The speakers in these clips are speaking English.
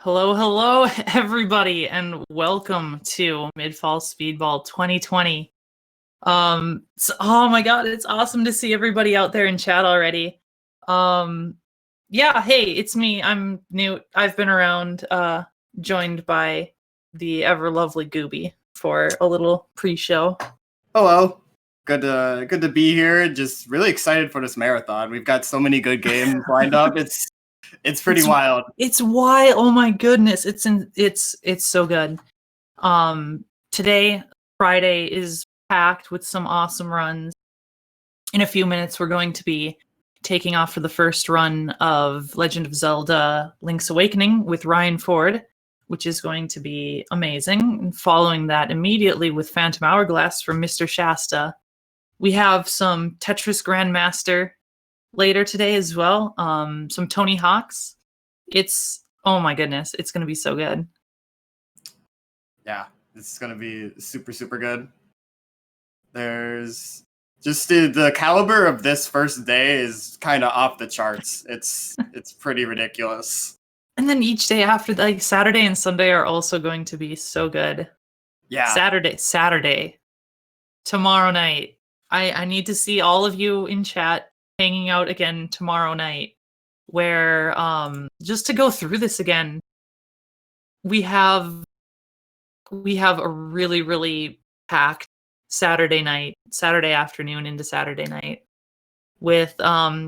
Hello, hello, everybody, and welcome to Midfall Speedball 2020. Oh my god, it's awesome to see everybody out there in chat already. Yeah, hey, it's me. I'm Newt. I've been around, joined by the ever lovely Gooby for a little pre-show. Hello. Good to be here. Just really excited for this marathon. We've got so many good games lined up. It's pretty wild. It's wild. Oh my goodness. It's so good. Today, Friday, is packed with some awesome runs. In a few minutes, we're going to be taking off for the first run of Legend of Zelda Link's Awakening with Ryan Ford, which is going to be amazing. And following that immediately with Phantom Hourglass from Mr. Shasta. We have some Tetris Grandmaster later today as well. Some Tony Hawk's. Oh my goodness, it's going to be so good. Yeah, this is going to be super, super good. There's just the caliber of this first day is kind of off the charts. It's pretty ridiculous. And then each day after, like Saturday and Sunday, are also going to be so good. Yeah. Saturday. Tomorrow night. I need to see all of you in chat hanging out again tomorrow night, where just to go through this again, we have a really, really packed Saturday afternoon into Saturday night with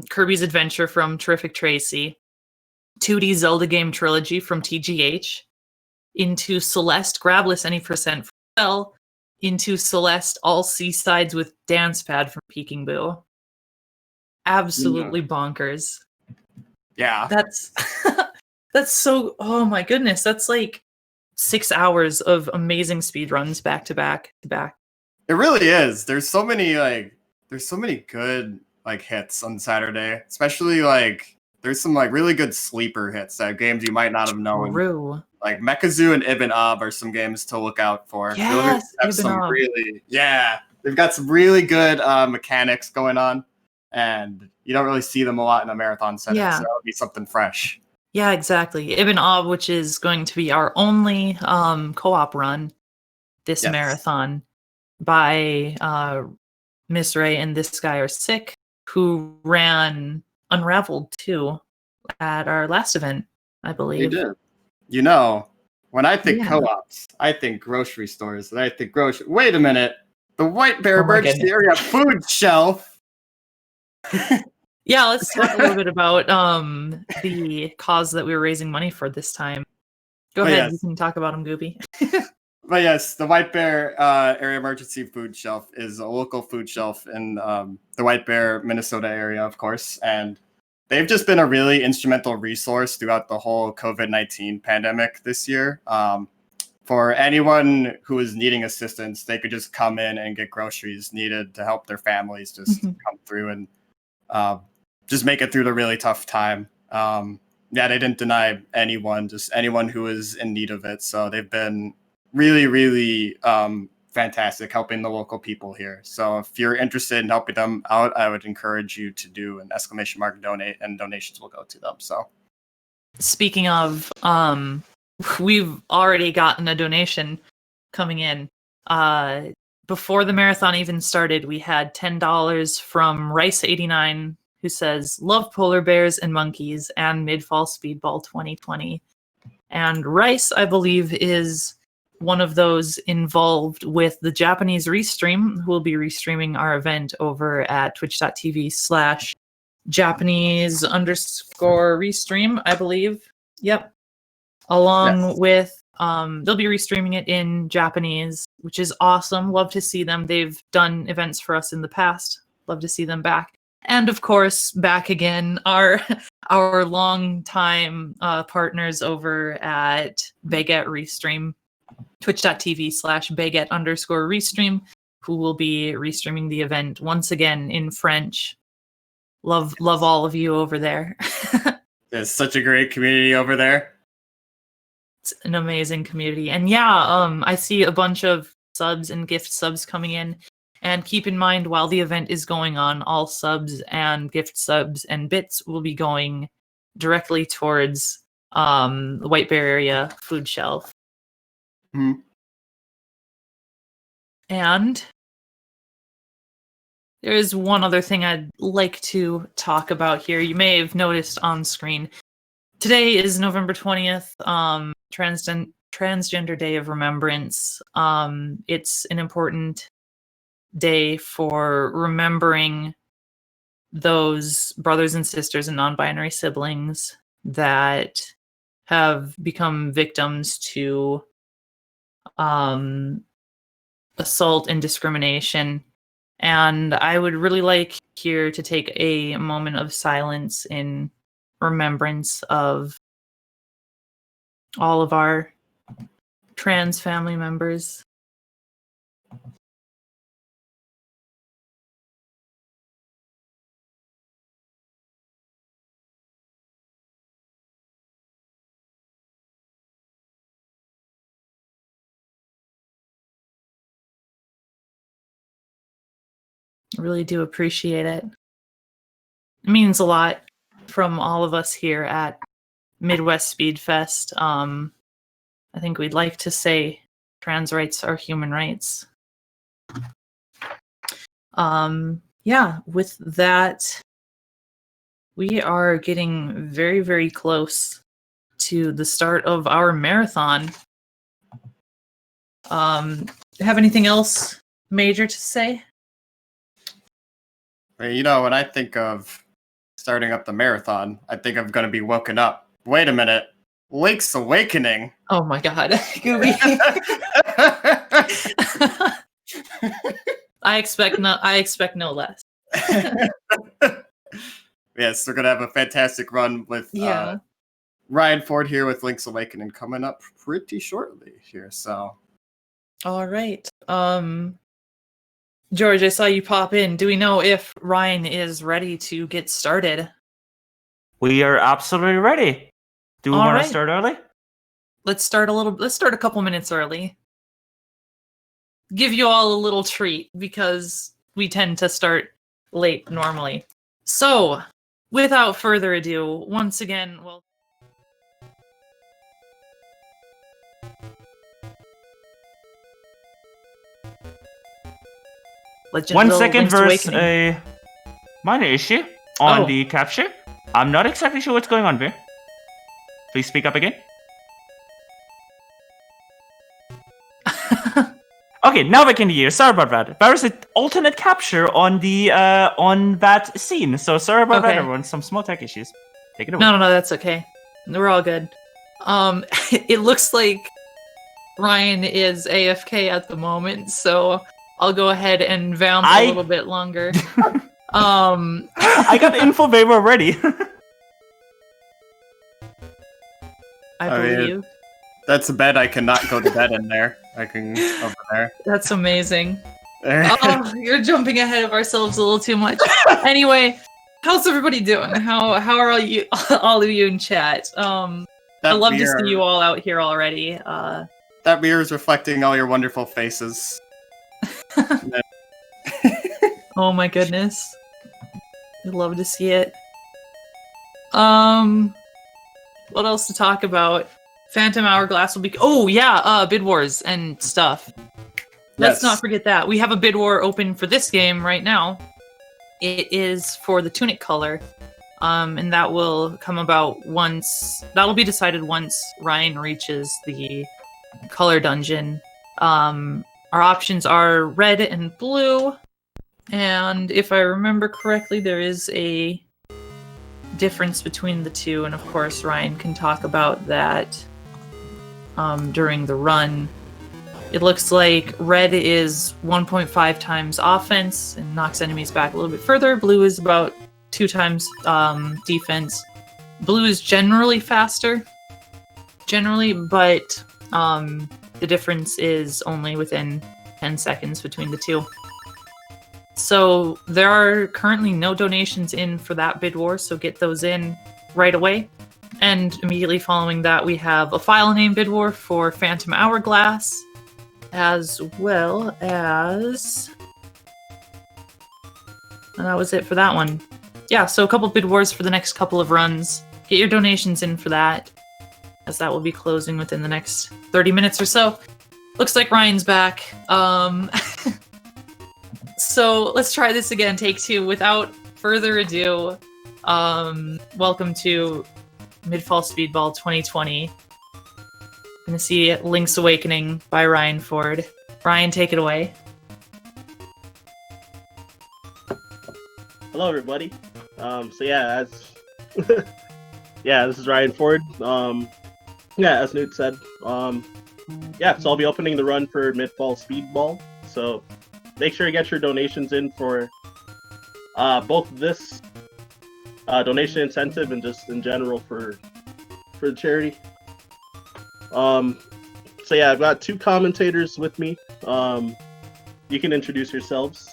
Kirby's Adventure from Terrific Tracy, 2D Zelda game trilogy from TGH, into Celeste Grabless Any Percent Fell, into Celeste All Seasides with Dance Pad from Peking Boo. Absolutely bonkers. Yeah. That's so, oh my goodness, that's like 6 hours of amazing speedruns back to back to back. It really is. There's so many good like hits on Saturday, especially like there's some like really good sleeper hits that games you might not have known. True. Like Mekazoo and Ibn Ob are some games to look out for. Yes, They've got some really good mechanics going on, and you don't really see them a lot in a marathon setting, so that'll be something fresh. Yeah, exactly. Ibn Ob, which is going to be our only co-op run this marathon by Miss Ray and this guy are sick, who ran Unraveled too at our last event, I They believe. did. You know, when I think Yeah. co-ops, I think grocery stores, and I think grocery. Wait a minute, the White Bear Oh my Emergency goodness. Area Food Shelf. Yeah, let's talk a little bit about the cause that we were raising money for this time. Go ahead, you Yes. can talk about them, Gooby. But yes, the White Bear Area Emergency Food Shelf is a local food shelf in the White Bear, Minnesota area, of course. And they've just been a really instrumental resource throughout the whole COVID-19 pandemic this year. For anyone who is needing assistance, they could just come in and get groceries needed to help their families just come through and just make it through the really tough time. Yeah, they didn't deny anyone, just anyone who is in need of it. So they've been really, really fantastic helping the local people here. So if you're interested in helping them out, I would encourage you to do an ! donate, and donations will go to them. So Speaking of, we've already gotten a donation coming in. Before the marathon even started, we had $10 from Rice89, who says, "Love polar bears and monkeys and Midfall Speedball 2020." And Rice, I believe, is one of those involved with the Japanese restream, who will be restreaming our event over at twitch.tv/Japanese_restream, I believe. Yep. Along yes. with, they'll be restreaming it in Japanese, which is awesome. Love to see them. They've done events for us in the past. Love to see them back. And of course, back again, our long time partners over at Baguette Restream, twitch.tv/Baguette_Restream, who will be restreaming the event once again in French. Love all of you over there. There's such a great community over there. It's an amazing community. And yeah, I see a bunch of subs and gift subs coming in. And keep in mind, while the event is going on, all subs and gift subs and bits will be going directly towards the White Bear Area food shelf. And there is one other thing I'd like to talk about here. You may have noticed on screen. Today is November 20th, Transgender Day of Remembrance. It's an important day for remembering those brothers and sisters and non-binary siblings that have become victims to assault and discrimination. And I would really like here to take a moment of silence in remembrance of all of our trans family members. I really do appreciate it. It means a lot from all of us here at Midwest Speed Fest. I think we'd like to say trans rights are human rights. Yeah, with that, we are getting very, very close to the start of our marathon. Have anything else major to say? You know, when I think of starting up the marathon, I think I'm going to be woken up. Wait a minute. Link's Awakening. Oh my god, Gooby. I expect no less. Yes, we're going to have a fantastic run with Ryan Ford here with Link's Awakening coming up pretty shortly here. So, all right. George, I saw you pop in. Do we know if Ryan is ready to get started? We are absolutely ready. Do we want to start early? Let's start a couple minutes early. Give you all a little treat because we tend to start late normally. So, without further ado, once again, well, Legend 1 of second Link's versus Awakening. a minor issue on Oh. the capture. I'm not exactly sure what's going on there. Please speak up again. Okay, now we can hear. Sorry about that. There is an alternate capture on the on that scene. So sorry about that, Okay. everyone. Some small tech issues. Take it away. No, that's okay. We're all good. It looks like Ryan is AFK at the moment, so I'll go ahead and vamp a little bit longer. I got info waiver already. I mean, believe. That's a bed I cannot go to bed in there. I can over there. That's amazing. Oh, you're jumping ahead of ourselves a little too much. Anyway, how's everybody doing? How are all of you in chat? I love to see you all out here already. That mirror is reflecting all your wonderful faces. Oh my goodness. I'd love to see it. What else to talk about? Phantom Hourglass will be... Oh, yeah, Bid Wars and stuff. Let's not forget that. We have a Bid War open for this game right now. It is for the Tunic color. And that will come about once... That'll be decided once Raine reaches the color dungeon. Our options are red and blue. And if I remember correctly, there is a difference between the two. And of course, Raine can talk about that during the run. It looks like red is 1.5 times offense and knocks enemies back a little bit further. Blue is about 2 times defense. Blue is generally faster, but the difference is only within 10 seconds between the two. So there are currently no donations in for that bid war, so get those in right away. And immediately following that, we have a file name bid war for Phantom Hourglass, as well as... And that was it for that one. Yeah, so a couple bid wars for the next couple of runs. Get your donations in for that, as that will be closing within the next 30 minutes or so. Looks like Ryan's back. So let's try this again, take 2. Without further ado, welcome to Midfall Speedball 2020. Gonna see Link's Awakening by Ryan Ford. Ryan, take it away. Hello, everybody. So yeah, as yeah, this is Ryan Ford. Yeah, as Newt said, yeah, so I'll be opening the run for Midfall Speedball. So make sure you get your donations in for both this donation incentive and just in general for the charity. So yeah, I've got 2 commentators with me. You can introduce yourselves.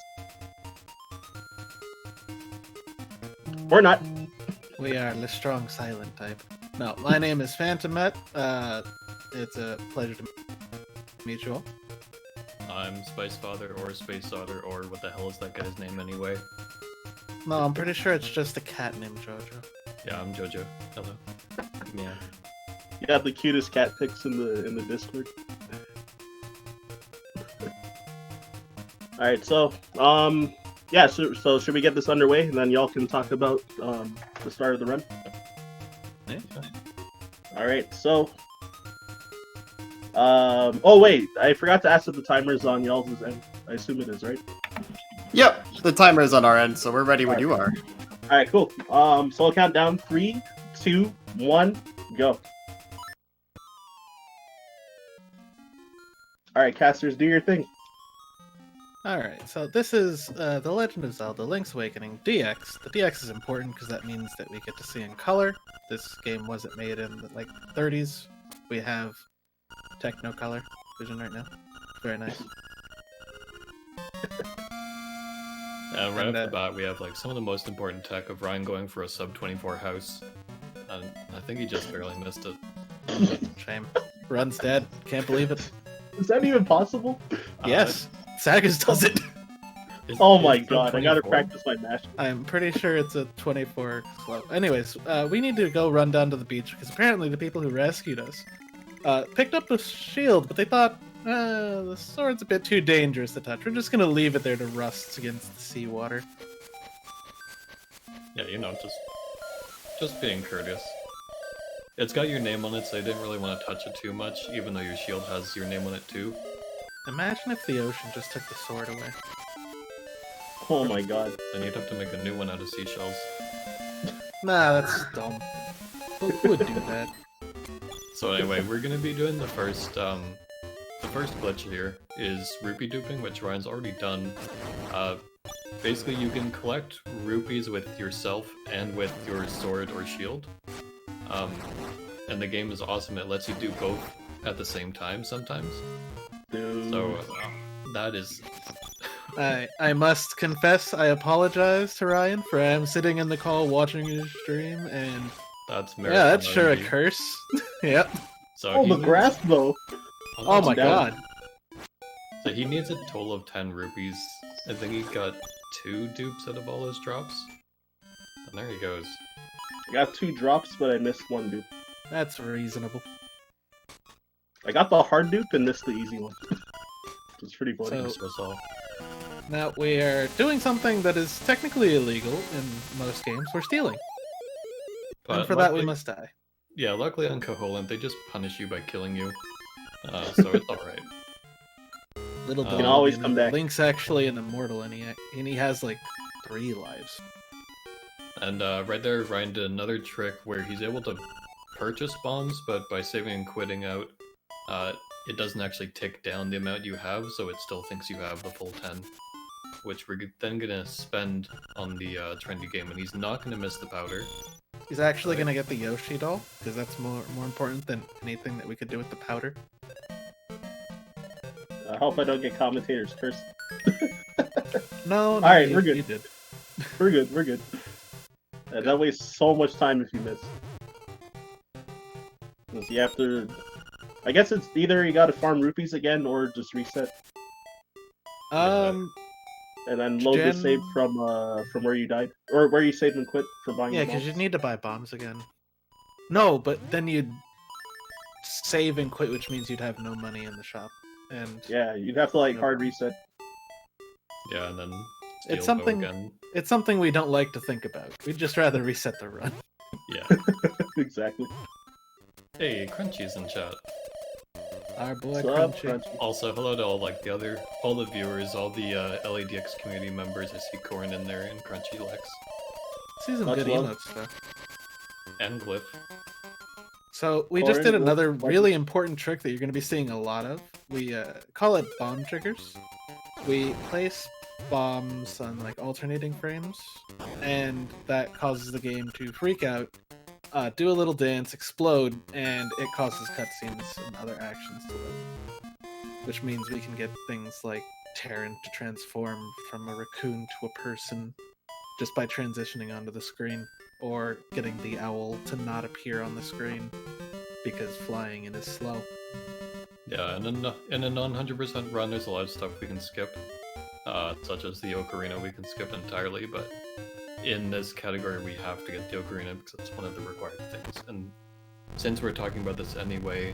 Or not. We are the strong silent type. No, my name is Phantomet. It's a pleasure to meet you all. I'm Spice Father or Space Father or what the hell is that guy's name anyway? No, I'm pretty sure it's just a cat named Jojo. Yeah, I'm Jojo. Hello. Yeah. You got the cutest cat pics in the Discord. Alright, so yeah, so should we get this underway and then y'all can talk about the start of the run? Yeah. Alright, so oh wait, I forgot to ask if the timer is on y'all's end. I assume it is, right? Yep, the timer is on our end, so we're ready when you are. Alright, cool. So I'll count down 3, 2, 1, go. Alright, casters, do your thing. Alright, so this is The Legend of Zelda Link's Awakening DX. The DX is important because that means that we get to see in color. This game wasn't made in the 30s. We have Technicolor vision right now. Very nice. Right off the bat, we have some of the most important tech of Ryan going for a sub-24 house. And I think he just barely missed it. Shame. Run's dead. Can't believe it. Is that even possible? Yes. Sagas does it. Oh my god, I gotta practice my mash. I'm pretty sure it's a 24 slow. Anyways, we need to go run down to the beach because apparently the people who rescued us picked up the shield, but they thought, The sword's a bit too dangerous to touch. We're just gonna leave it there to rust against the seawater. Yeah, you know, just being courteous. It's got your name on it, so I didn't really want to touch it too much, even though your shield has your name on it too. Imagine if the ocean just took the sword away. Oh my god. Then you'd have to make a new one out of seashells. Nah, that's dumb. Who would do that? So anyway, we're gonna be doing the first glitch here is rupee duping, which Ryan's already done. Basically, you can collect rupees with yourself and with your sword or shield. And the game is awesome. It lets you do both at the same time sometimes. Dude. So that is. I must confess, I apologize to Ryan for I'm sitting in the call watching his stream, and That's yeah, that's sure a RNG. curse. Yep. So Oh, he the needs- grasp though. Oh my down. god. So he needs a total of 10 rupees. I think he got 2 dupes out of all his drops. And there he goes. I got 2 drops, but I missed 1 dupe. That's reasonable. I got the hard dupe and missed the easy one. It's pretty funny. So- This was all. Now we are doing something that is technically illegal in most games. We're stealing. But And for that we luckily- must die. Yeah, luckily on Koholint, they just punish you by killing you. So it's alright. Little You dog, can always you come know, back. Link's actually an immortal, and he has like 3 lives. And right there, Ryan did another trick where he's able to purchase bombs, but by saving and quitting out, it doesn't actually tick down the amount you have, so it still thinks you have the full 10. Which we're then gonna spend on the trendy game, and he's not gonna miss the powder. He's actually Right. gonna get the Yoshi doll because that's more important than anything that we could do with the powder. I hope I don't get commentators cursed. No, Alright, we're good. You did. We're good, we're good. That wastes so much time if you miss. 'Cause you have to... I guess it's either you gotta farm rupees again or just reset. Um, And then load the Gen- save from where you died. Or where you saved and quit for buying yeah, the because bombs. you'd need to buy bombs again. No, but then you'd save and quit, which means you'd have no money in the shop. And Yeah, you'd have to like Nope. hard reset. Yeah, and then It's steal bow something- again. it's something we don't like to think about. We'd just rather reset the run. Yeah. Exactly. Hey, Crunchy's in chat. Our boy What's up, Crunchy. Crunchy? Also, hello to all all the viewers, all the LADX community members. I see Corn in there and Crunchy Lex See some Much good love. emotes though. and Glyph. So we just Corn, did Wolf, another Viking. really important trick that you're going to be seeing a lot of. We call it bomb triggers. We place bombs on like alternating frames, and that causes the game to freak out, do a little dance, explode, and it causes cutscenes and other actions to load. Which means we can get things like Terran to transform from a raccoon to a person just by transitioning onto the screen, or getting the owl to not appear on the screen because flying in is slow. Yeah, and in a non-100% run, there's a lot of stuff we can skip, such as the Ocarina we can skip entirely, but in this category we have to get the Ocarina because it's one of the required things. And since we're talking about this anyway,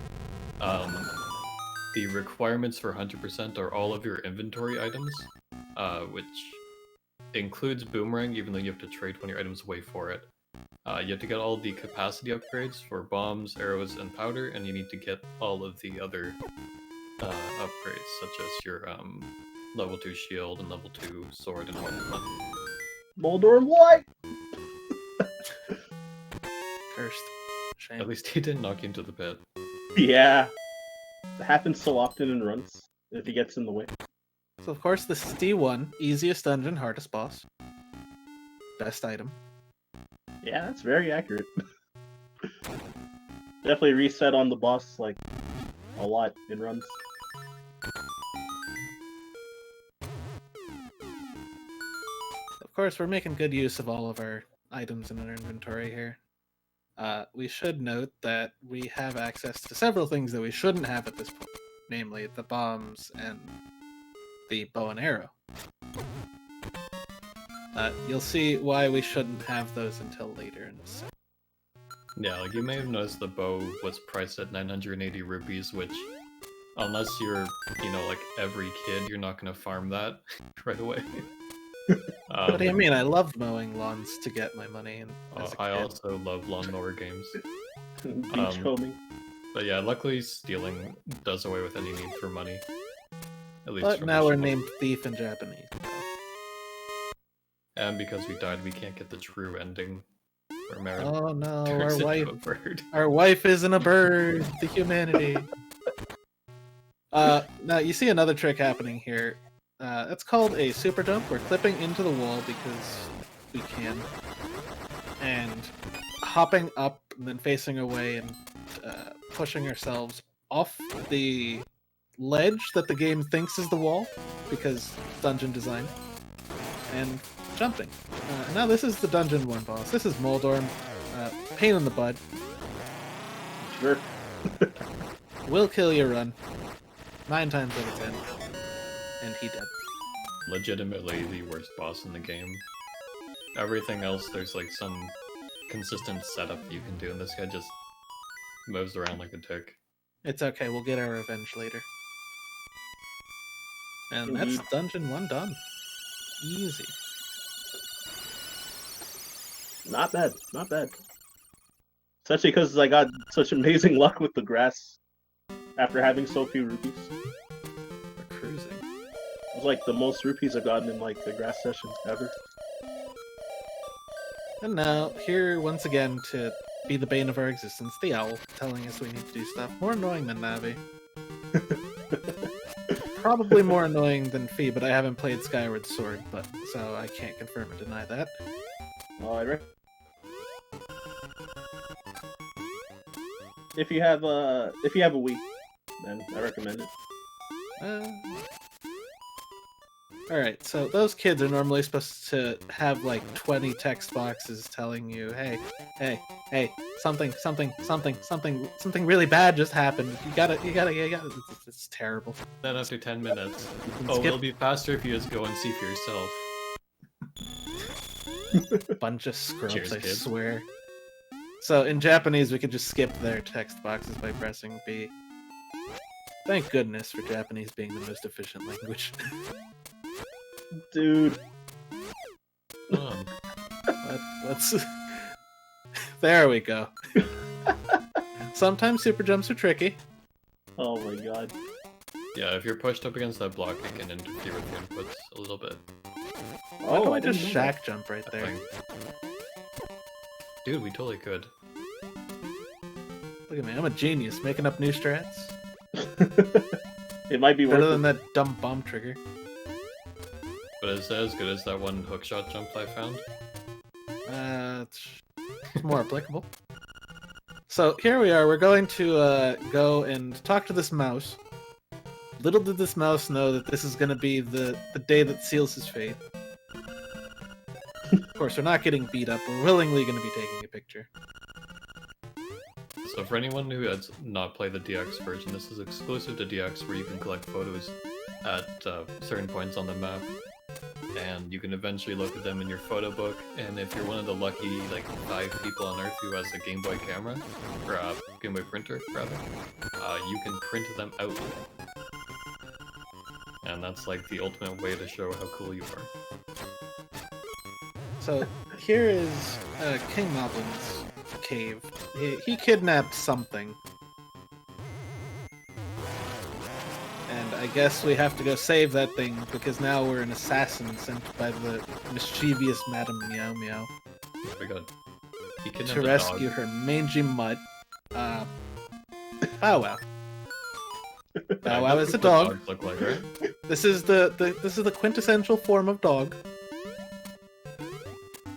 the requirements for 100% are all of your inventory items, which includes Boomerang, even though you have to trade one of your items away for it. You have to get all the capacity upgrades for bombs, arrows, and powder, and you need to get all of the other upgrades, such as your level 2 shield and level 2 sword and whatnot. Moldor what? Cursed. Shame. At least he didn't knock you into the pit. Yeah. It happens so often in runs if he gets in the way. So of course this is D1, easiest dungeon, hardest boss. Best item. Yeah, that's very accurate. Definitely reset on the boss like a lot in runs. Of course we're making good use of all of our items in our inventory here. We should note that we have access to several things that we shouldn't have at this point, namely the bombs and the bow and arrow. You'll see why we shouldn't have those until later in the set. Yeah, like you may have noticed the bow was priced at 980 rupees, which Unless you're, like every kid, you're not gonna farm that right away. What do you mean? I loved mowing lawns to get my money. And as a I kid. also love lawnmower games. Beachcombing. But yeah, luckily stealing does away with any need for money. At least But from now the we're show. named Thief in Japanese. And because we died, we can't get the true ending. Where Maro Oh no, turns our into wife. a bird. Our wife isn't a bird. The humanity. Now you see another trick happening here. It's called a super jump. We're clipping into the wall because we can, and hopping up and then facing away and pushing ourselves off the ledge that the game thinks is the wall because dungeon design, and jumping. Now this is the dungeon 1 boss. This is Moldorm. Pain in the butt. Sure. Will kill your run. 9 times out of 10. And he dead. Legitimately the worst boss in the game. Everything else, there's like some consistent setup you can do, and this guy just moves around like a tick. It's okay, we'll get our revenge later. And that's Indeed. dungeon 1 done. Easy. Not bad, not bad. Especially because I got such amazing luck with the grass after having so few rupees. We're cruising. It was like the most rupees I've gotten in like the grass sessions ever. And now, here once again to be the bane of our existence, the owl, telling us we need to do stuff. More annoying than Navi. Probably more annoying than Fee, but I haven't played Skyward Sword, but so I can't confirm or deny that. Oh, if you have a Wii, then I recommend it. Alright, so those kids are normally supposed to have like 20 text boxes telling you, hey, something really bad just happened. You gotta, it's terrible. Then after 10 minutes, can oh, skip- it'll be faster if you just go and see for yourself. Bunch of scrubs, Cheers, I kids. swear. So in Japanese, we could just skip their text boxes by pressing B. Thank goodness for Japanese being the most efficient language. Dude, Let's. There we go. Sometimes super jumps are tricky. oh my god. Yeah, if you're pushed up against that block, it can interfere with the inputs a little bit. Why don't Oh, we I didn't just know that. shack jump right I there? think. Dude, we totally could. Look at me, I'm a genius making up new strats. It might be Better worth than it. that dumb bomb trigger. But is that as good as that one hookshot jump I found? It's more applicable. So here we are. We're going to go and talk to this mouse. Little did this mouse know that this is going to be the day that seals his fate. Of course, we're not getting beat up. We're willingly going to be taking a picture. So for anyone who has not played the DX version, this is exclusive to DX, where you can collect photos at certain points on the map, and you can eventually look at them in your photo book. And if you're one of the lucky 5 people on Earth who has a Game Boy camera, or a Game Boy printer rather, you can print them out, and that's like the ultimate way to show how cool you are. So here is King Moblin's cave. He kidnapped something. And I guess we have to go save that thing because now we're an assassin sent by the mischievous Madame Meow Meow Oh my god. He kidnapped to a rescue dog. her mangy mutt. Bow Wow. Bow Wow is a That's what dog. dogs look like, right? This is the quintessential form of dog.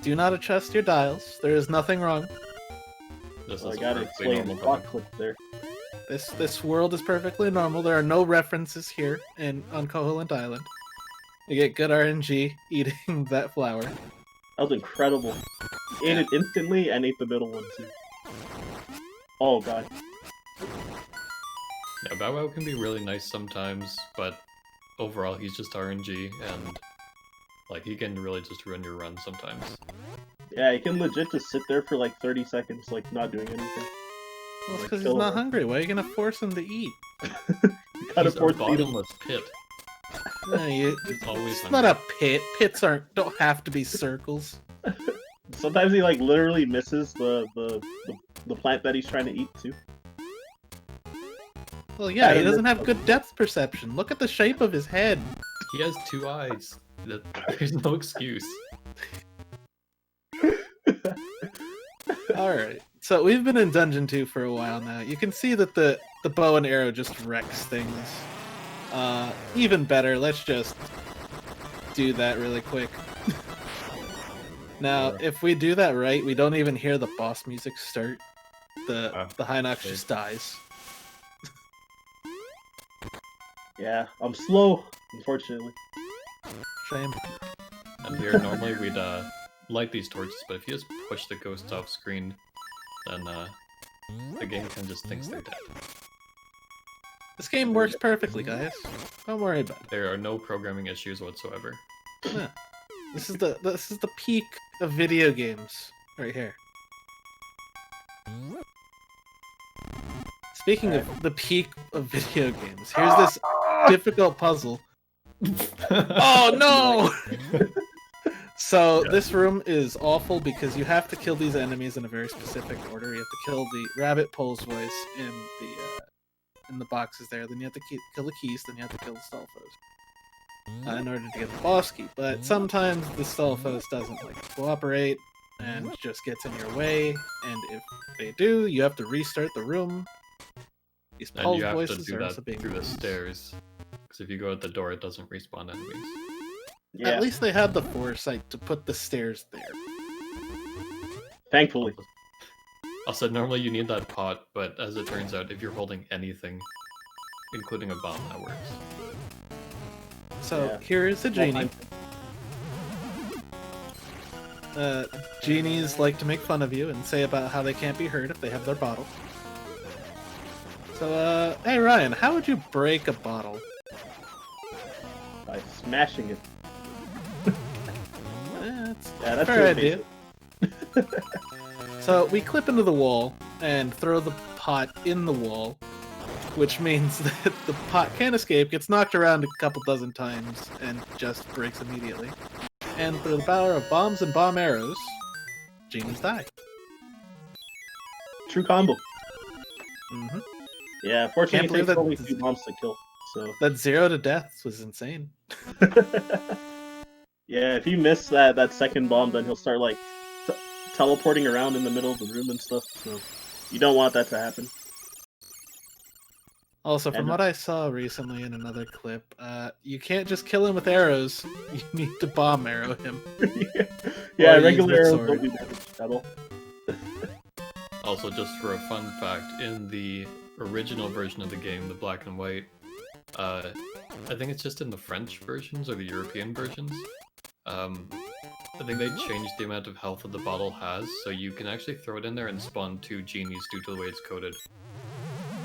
Do not adjust your dials. There is nothing wrong. This Oh, I is a gotta perfectly explain normal plot dog. clip there. This world is perfectly normal. There are no references here on Koholint Island. You get good RNG eating that flower. That was incredible. He ate it instantly and ate the middle one too. Oh god. Yeah, Bow Wow can be really nice sometimes, but overall he's just RNG, and he can really just ruin your run sometimes. Yeah, he can legit just sit there for like 30 seconds, like not doing anything. Well, it's Like, because he's kill not him. hungry. Why are you gonna force him to eat? You gotta He's a force feed him. bottomless pit. No, He's always it's hungry. not a pit. Pits don't have to be circles. Sometimes he like literally misses the plant that he's trying to eat too. Well, yeah, he Yeah, doesn't have good depth perception. Look at the shape of his head. He has 2 eyes. There's no excuse. Alright, so we've been in Dungeon 2 for a while now. You can see that the bow and arrow just wrecks things. Even better, let's just do that really quick. Now, if we do that right, we don't even hear the boss music start. The Hinox okay. just dies. Yeah, I'm slow, unfortunately. Shame. And here, normally we'd light these torches, but if you just push the ghosts off screen, then the game kind of just thinks they're dead. This game works perfectly, guys. Don't worry about it. There are no programming issues whatsoever. Yeah. This is the peak of video games right here. Speaking of the peak of video games, here's this difficult puzzle. Oh no! So this room is awful because you have to kill these enemies in a very specific order. You have to kill the rabbit pole's voice in the boxes there. Then you have to kill the keys. Then you have to kill the Stalfos in order to get the boss key. But sometimes the Stalfos doesn't like cooperate and just gets in your way. And if they do, you have to restart the room. These And pulse you have to voices do are that also being through the used. stairs. Because if you go out the door, it doesn't respawn enemies. Yeah, At least they had the foresight to put the stairs there. thankfully. Also, normally you need that pot, but as it turns out, if you're holding anything, including a bomb, that works. So Yeah. here is a genie. Genies like to make fun of you and say about how they can't be hurt if they have their bottle. So, hey Ryan, how would you break a bottle? By smashing it. That's Yeah, that's fair pretty idea. So we clip into the wall and throw the pot in the wall, which means that the pot can't escape, gets knocked around a couple dozen times, and just breaks immediately. And through the power of bombs and bomb arrows, genies die. True combo. hmm Yeah, fortunately Can't it believe takes that- only 2 bombs to kill. So That 0 to deaths was insane. yeah, if you miss that second bomb, then he'll start like teleporting around in the middle of the room and stuff. So you don't want that to happen. Also, from And- what I saw recently in another clip, you can't just kill him with arrows. You need to bomb arrow him. Yeah, Or use regular the arrows sword. don't do damage at all. Also, just for a fun fact, in the original version of the game, the black and white, I think it's just in the French versions or the European versions. I think they changed the amount of health that the bottle has, so you can actually throw it in there and spawn 2 genies due to the way it's coded.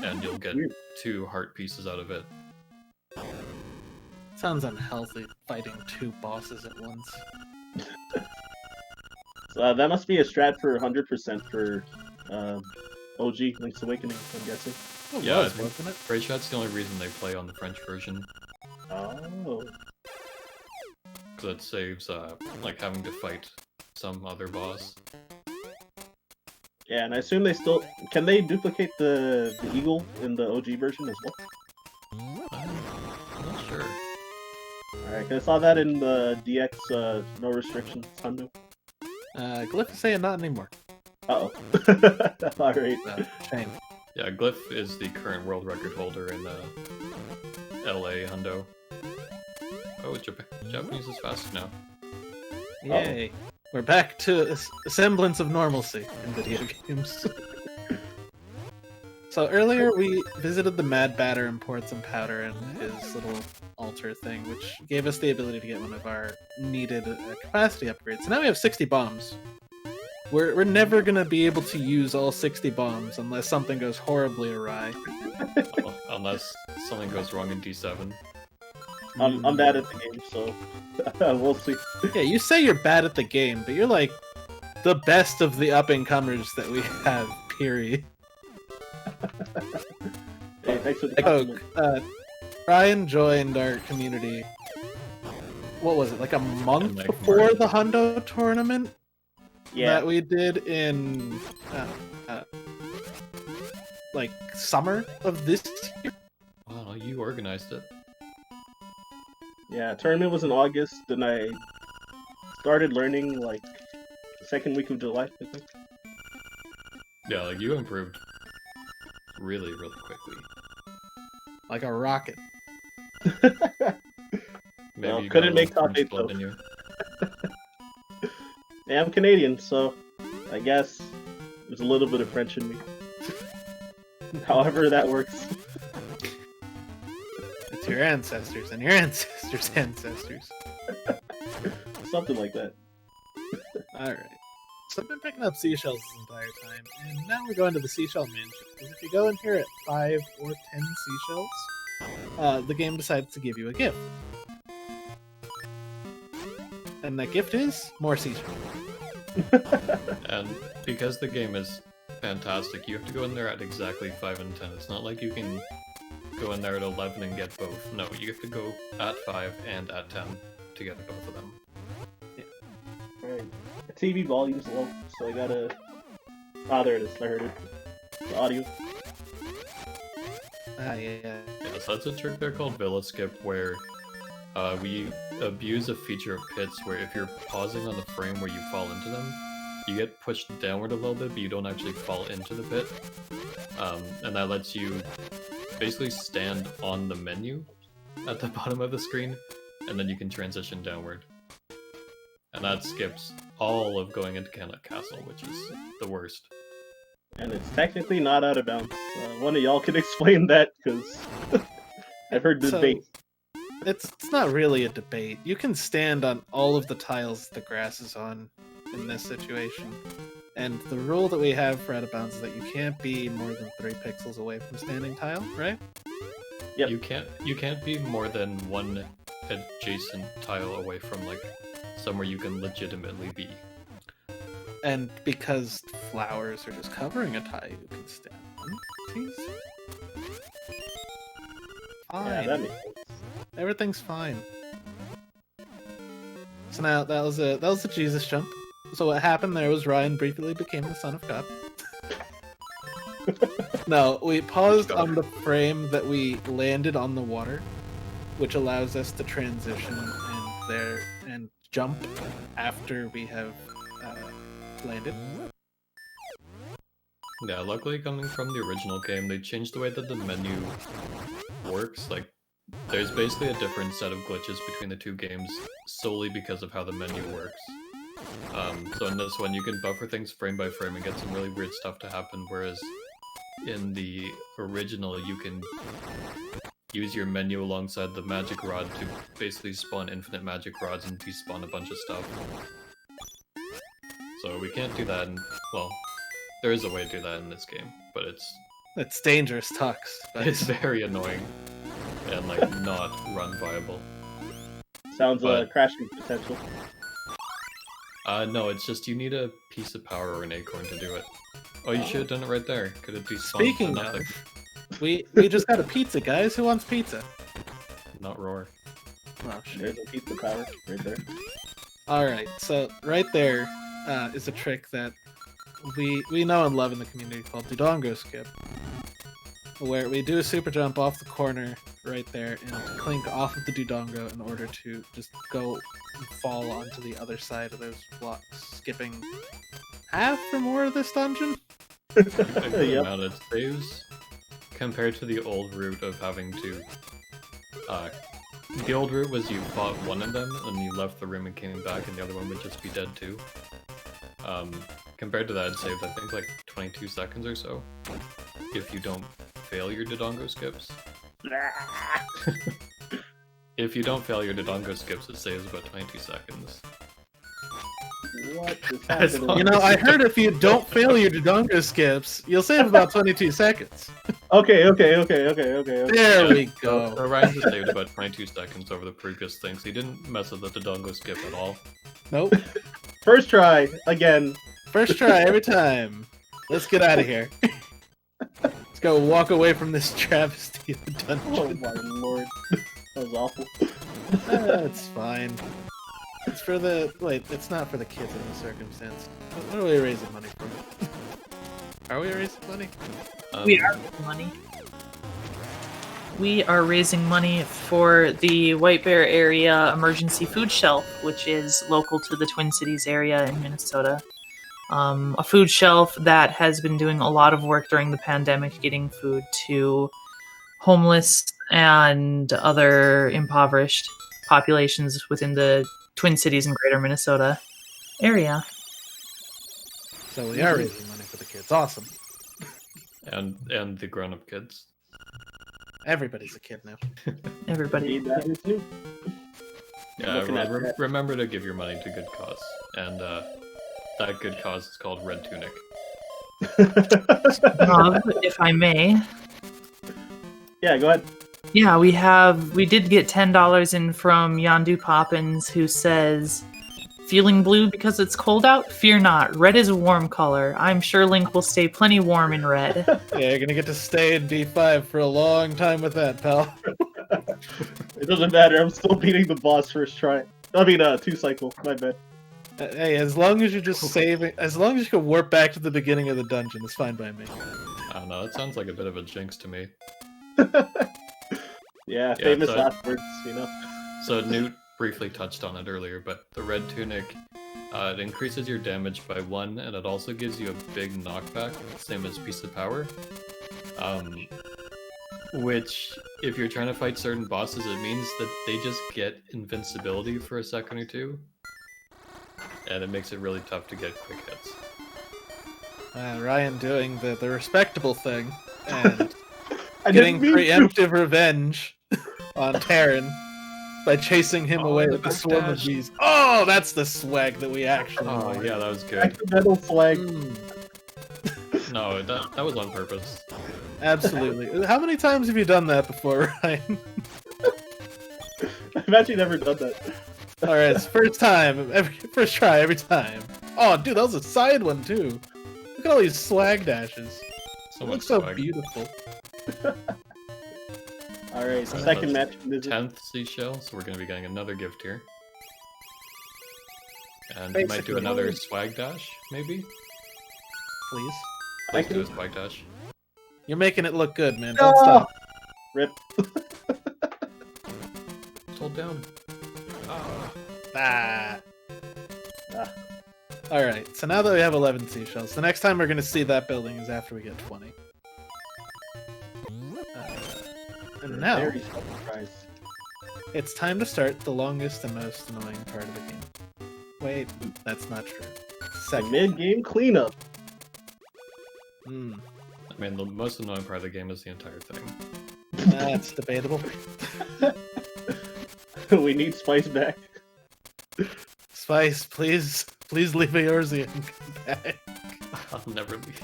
And you'll get Weird. 2 heart pieces out of it. Sounds unhealthy, fighting 2 bosses at once. So that must be a strat for 100% for OG Link's Awakening, I'm guessing. It Yeah, I was, think- wasn't it? Pretty sure that's the only reason they play on the French version, Oh. because it saves like having to fight some other boss. Yeah, and I assume they still can they duplicate the eagle in the OG version as well. I'm not sure. Alright, 'cause I saw that in the DX no restrictions hundo. Glyph is saying not anymore. Uh oh. Alright. Shame. Yeah, Glyph is the current world record holder in LA Hundo. Oh, Japanese is faster now. Yay. We're back to a semblance of normalcy in video games. So earlier we visited the Mad Batter and poured some powder in his little altar thing, which gave us the ability to get one of our needed capacity upgrades. So now we have 60 bombs. We're never gonna be able to use all 60 bombs unless something goes horribly awry. Well, unless something goes wrong in D7. I'm bad at the game, so we'll see. Yeah, you say you're bad at the game, but you're like the best of the up-and-comers that we have, period. Thanks for the compliment. Ryan joined our community. What was it, like a month like before March. the Hundo tournament Yeah. that we did in like summer of this year? Wow, you organized it. Yeah, tournament was in August, and I started learning like the second week of July, I think. Yeah, like you improved really, really quickly. Like a rocket. Maybe Well, you couldn't got a make top French 8 blood though. in you. Yeah, I'm Canadian, so I guess there's a little bit of French in me. However that works. It's your ancestors and your ancestors' ancestors. Something like that. Alright. So I've been picking up seashells this entire time, and now we're going to the seashell mansion. Because if you go in here at 5 or 10 seashells, the game decides to give you a gift. And that gift is more seashells. And because the game is fantastic, you have to go in there at exactly 5 and 10. It's not like you can go in there at 11 and get both. No, you have to go at 5 and at 10 to get both of them. Alright. The TV volume's low, so I gotta... Ah, there it is. I heard it. The audio. Ah, yeah. Yeah, so that's a trick there called Villa Skip, where we abuse a feature of pits where if you're pausing on the frame where you fall into them, you get pushed downward a little bit, but you don't actually fall into the pit. And that lets you basically stand on the menu at the bottom of the screen, and then you can transition downward. And that skips all of going into Canada Castle, which is the worst. And it's technically not out of bounds. One of y'all can explain that, because I've heard So, debate. it's not really a debate. You can stand on all of the tiles the grass is on in this situation. And the rule that we have for out of bounds is that you can't be more than 3 pixels away from standing tile, right? Yep. You can't be more than one adjacent tile away from like somewhere you can legitimately be. And because flowers are just covering a tile, you can stand on. Jeez. Fine. Yeah, that makes sense. Everything's fine. So now that was a Jesus jump. So what happened there was Ryan briefly became the son of God. No, we paused on the frame that we landed on the water, which allows us to transition and jump after we have landed. Yeah, luckily coming from the original game, they changed the way that the menu works. Like, there's basically a different set of glitches between the two games solely because of how the menu works. So in this one, you can buffer things frame by frame and get some really weird stuff to happen, whereas in the original, you can use your menu alongside the magic rod to basically spawn infinite magic rods and despawn a bunch of stuff. So we can't do that, well, there is a way to do that in this game, but It's dangerous, Tux. But it's very annoying and like not run viable. Sounds But- crashing potential. No, it's just you need a piece of power or an acorn to do it. Oh, you should have done it right there. Could have despawned Speaking to nothing. we just got a pizza, guys. Who wants pizza? Not roar. Oh shit. There's a piece of power right there. Alright, so right there is a trick that we know and love in the community called Dodongo Skip, where we do a super jump off the corner right there and clink off of the Dodongo in order to just go and fall onto the other side of those blocks, skipping half or more of this dungeon. A good Yep. amount of saves compared to the old route of having to. The old route was you fought one of them and you left the room and came back, and the other one would just be dead too. Compared to that, it saved I think like 22 seconds or so if you don't fail your Dodongo skips. If you don't fail your Dodongo skips, it saves about 22 seconds. What is As happening? long You know, I heard if you don't fail your Dodongo skips, you'll save about 22 seconds. Okay. There we So go. Ryan just saved about 22 seconds over the previous things. He didn't mess with the Dodongo skip at all. Nope. First try, again. First try every time. Let's get out of here. Let's go walk away from this travesty of the dungeon. Oh my lord. That was awful. That's fine. It's for the... Wait, it's not for the kids in the circumstance. What are we raising money for? Are we raising money? We are raising money. We are raising money for the White Bear area emergency food shelf, which is local to the Twin Cities area in Minnesota. A food shelf that has been doing a lot of work during the pandemic, getting food to homeless and other impoverished populations within the Twin Cities and Greater Minnesota area. So we are raising money for the kids. Awesome. And the grown-up kids. Everybody's a kid now. Everybody. That is new. Yeah, Looking at that. remember to give your money to good cause. And that good cause is called Red Tunic. If I may. Yeah, go ahead. Yeah, we did get $10 in from Yondu Poppins, who says, "Feeling blue because it's cold out? Fear not, red is a warm color. I'm sure Link will stay plenty warm in red." Yeah, you're gonna get to stay in D5 for a long time with that, pal. It doesn't matter, I'm still beating the boss first try. I mean, 2 cycle, my bad. Hey, as long as you're just saving, as long as you can warp back to the beginning of the dungeon, it's fine by me. I don't know, that sounds like a bit of a jinx to me. Yeah, famous so- last words, you know? So Newt briefly touched on it earlier, but the Red Tunic, it increases your damage by 1, and it also gives you a big knockback, same as Piece of Power. Which, if you're trying to fight certain bosses, it means that they just get invincibility for a second or two. And it makes it really tough to get quick hits. Ryan doing the respectable thing and I getting didn't mean to. preemptive revenge on Terran by chasing him away the with a swarm of backdash. bees. Oh, that's the swag that we actually Oh want. yeah, that was good. Accidental flag. No, that was on purpose. Absolutely. How many times have you done that before, Ryan? I've actually never done that. Alright, it's first time, first try every time. Oh, dude, that was a side one too. Look at all these swag dashes. So It much looks so swag. beautiful. Alright, So second that's match. Visit. 10th seashell, so we're going to be getting another gift here. And we might do Basically, another only- swag dash, maybe? Please. Let's can- do a swag dash. You're making it look good, man. Don't No! stop. Rip. Just hold down. Ah. Ah. Ah. Alright, so now that we have 11 seashells, the next time we're going to see that building is after we get 20. And now, Very surprised. it's time to start the longest and most annoying part of the game. Wait, that's not true. The Second. mid-game cleanup. Hmm, I mean, the most annoying part of the game is the entire thing. that's debatable. We need Spice back. Spice, please leave Eorzean and come back. I'll never leave.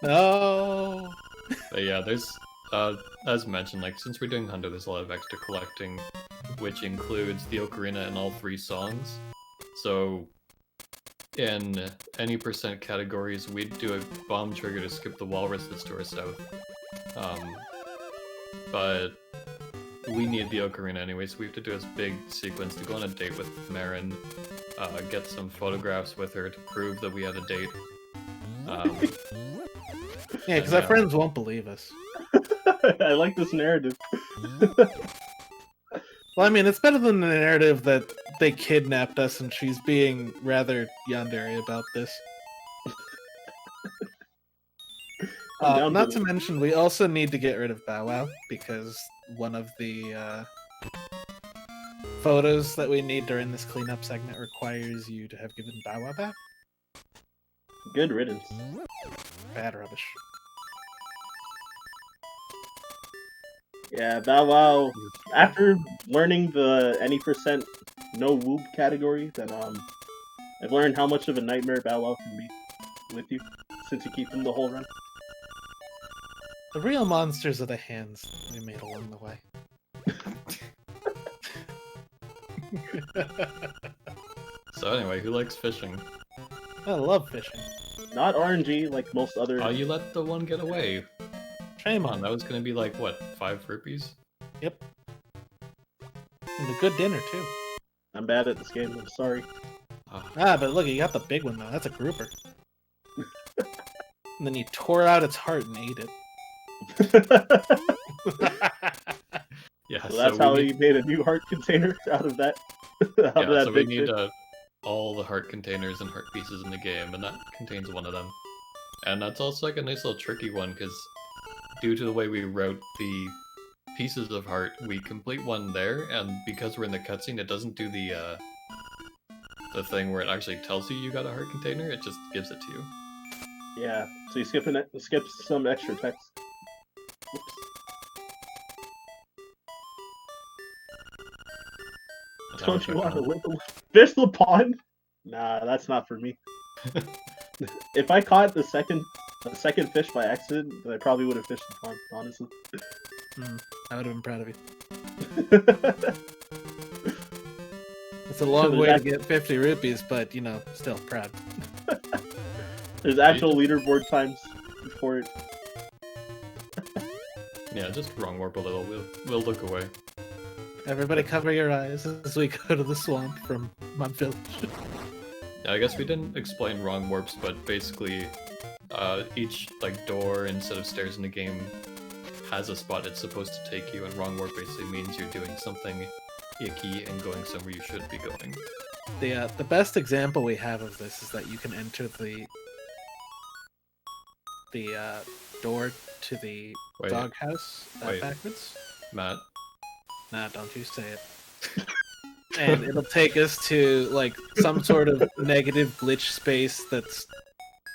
No. But yeah, there's, as mentioned, like, since we're doing Hunter, there's a lot of extra collecting, which includes the ocarina in all 3 songs. So, in any percent categories, we'd do a bomb trigger to skip the walrus that's to our south. But we need the ocarina anyway, so we have to do this big sequence to go on a date with Marin, get some photographs with her to prove that we had a date. Yeah, because our friends won't believe us. I like this narrative. Well, I mean, it's better than the narrative that they kidnapped us and she's being rather yandere about this. I'm down Not for to mention, we also need to get rid of Bow Wow, because one of the photos that we need during this cleanup segment requires you to have given Bow Wow back. Good riddance. Bad rubbish. Yeah, Bow Wow. After learning the any percent no OoB category, then I've learned how much of a nightmare Bow Wow can be with you since you keep him the whole run. The real monsters are the hands we made along the way. So anyway, who likes fishing? I love fishing. Not RNG like most other. Oh, you let the one get away. Shame Come on, on. that was gonna be like, what, 5 rupees? Yep. And a good dinner too. I'm bad at this game. I'm sorry. Ah, but look, you got the big one though. That's a grouper. And then you tore out its heart and ate it. Yeah, So that's we how need, he made a new heart container out of that. out yeah, of that so we big need fish. all the heart containers and heart pieces in the game, and that contains one of them. And that's also like a nice little tricky one, because due to the way we route the pieces of heart, we complete one there, and because we're in the cutscene, it doesn't do the thing where it actually tells you got a heart container, it just gives it to you. Yeah. So you skip some extra text. Oops. And that Don't was you my want to phone. fish the pond? Nah, that's not for me. If I caught the second fish by accident, then I probably would have fished the pond, honestly. I would have been proud of you. It's a long way to get 50 rupees, but you know, still proud. There's actual leaderboard times for it. Yeah, just wrong warp a little. We'll look away. Everybody cover your eyes as we go to the swamp from Mud Village. Yeah, I guess we didn't explain wrong warps, but basically, each like door instead of stairs in the game has a spot it's supposed to take you, and wrong warp basically means you're doing something icky and going somewhere you should be going. The best example we have of this is that you can enter the door to the Wait. doghouse Wait. backwards. Matt, Nah, don't you say it. And it'll take us to like some sort of negative glitch space that's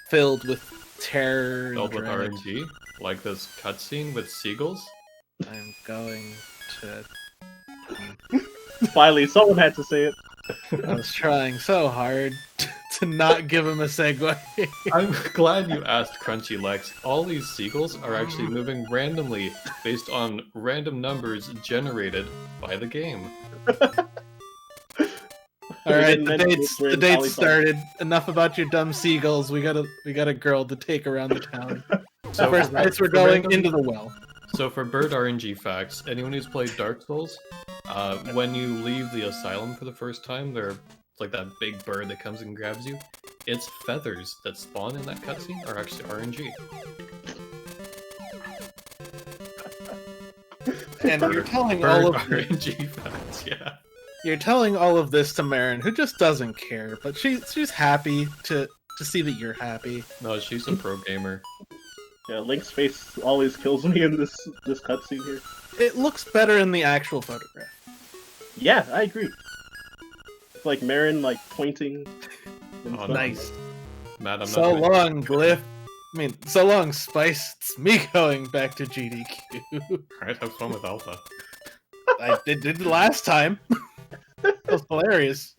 filled with terror filled and with dread. RNG, like this cutscene with seagulls. I'm going to. Finally, someone had to say it. I was trying so hard to not give him a segue. I'm glad you asked, Crunchy Lex. All these seagulls are actually moving randomly based on random numbers generated by the game. All right, didn't the mention dates we're the in dates Polytop. started. Enough about your dumb seagulls. We got a girl to take around the town. So First dates we're for going random- into the well. So for bird RNG facts, anyone who's played Dark Souls, when you leave the asylum for the first time, it's like that big bird that comes and grabs you. Its feathers that spawn in that cutscene are actually RNG. And you're telling Bird all of RNG facts, yeah. You're telling all of this to Marin, who just doesn't care, but she's happy to see that you're happy. No, she's a pro gamer. Yeah, Link's face always kills me in this cutscene here. It looks better in the actual photograph. Yeah, I agree. It's like Marin like pointing. And Oh, stuff. Nice. Matt, I'm not So gonna- long, Glyph. I mean, so long, Spice. It's me going back to GDQ. Alright, have fun with Alpha. I did it last time. That was hilarious.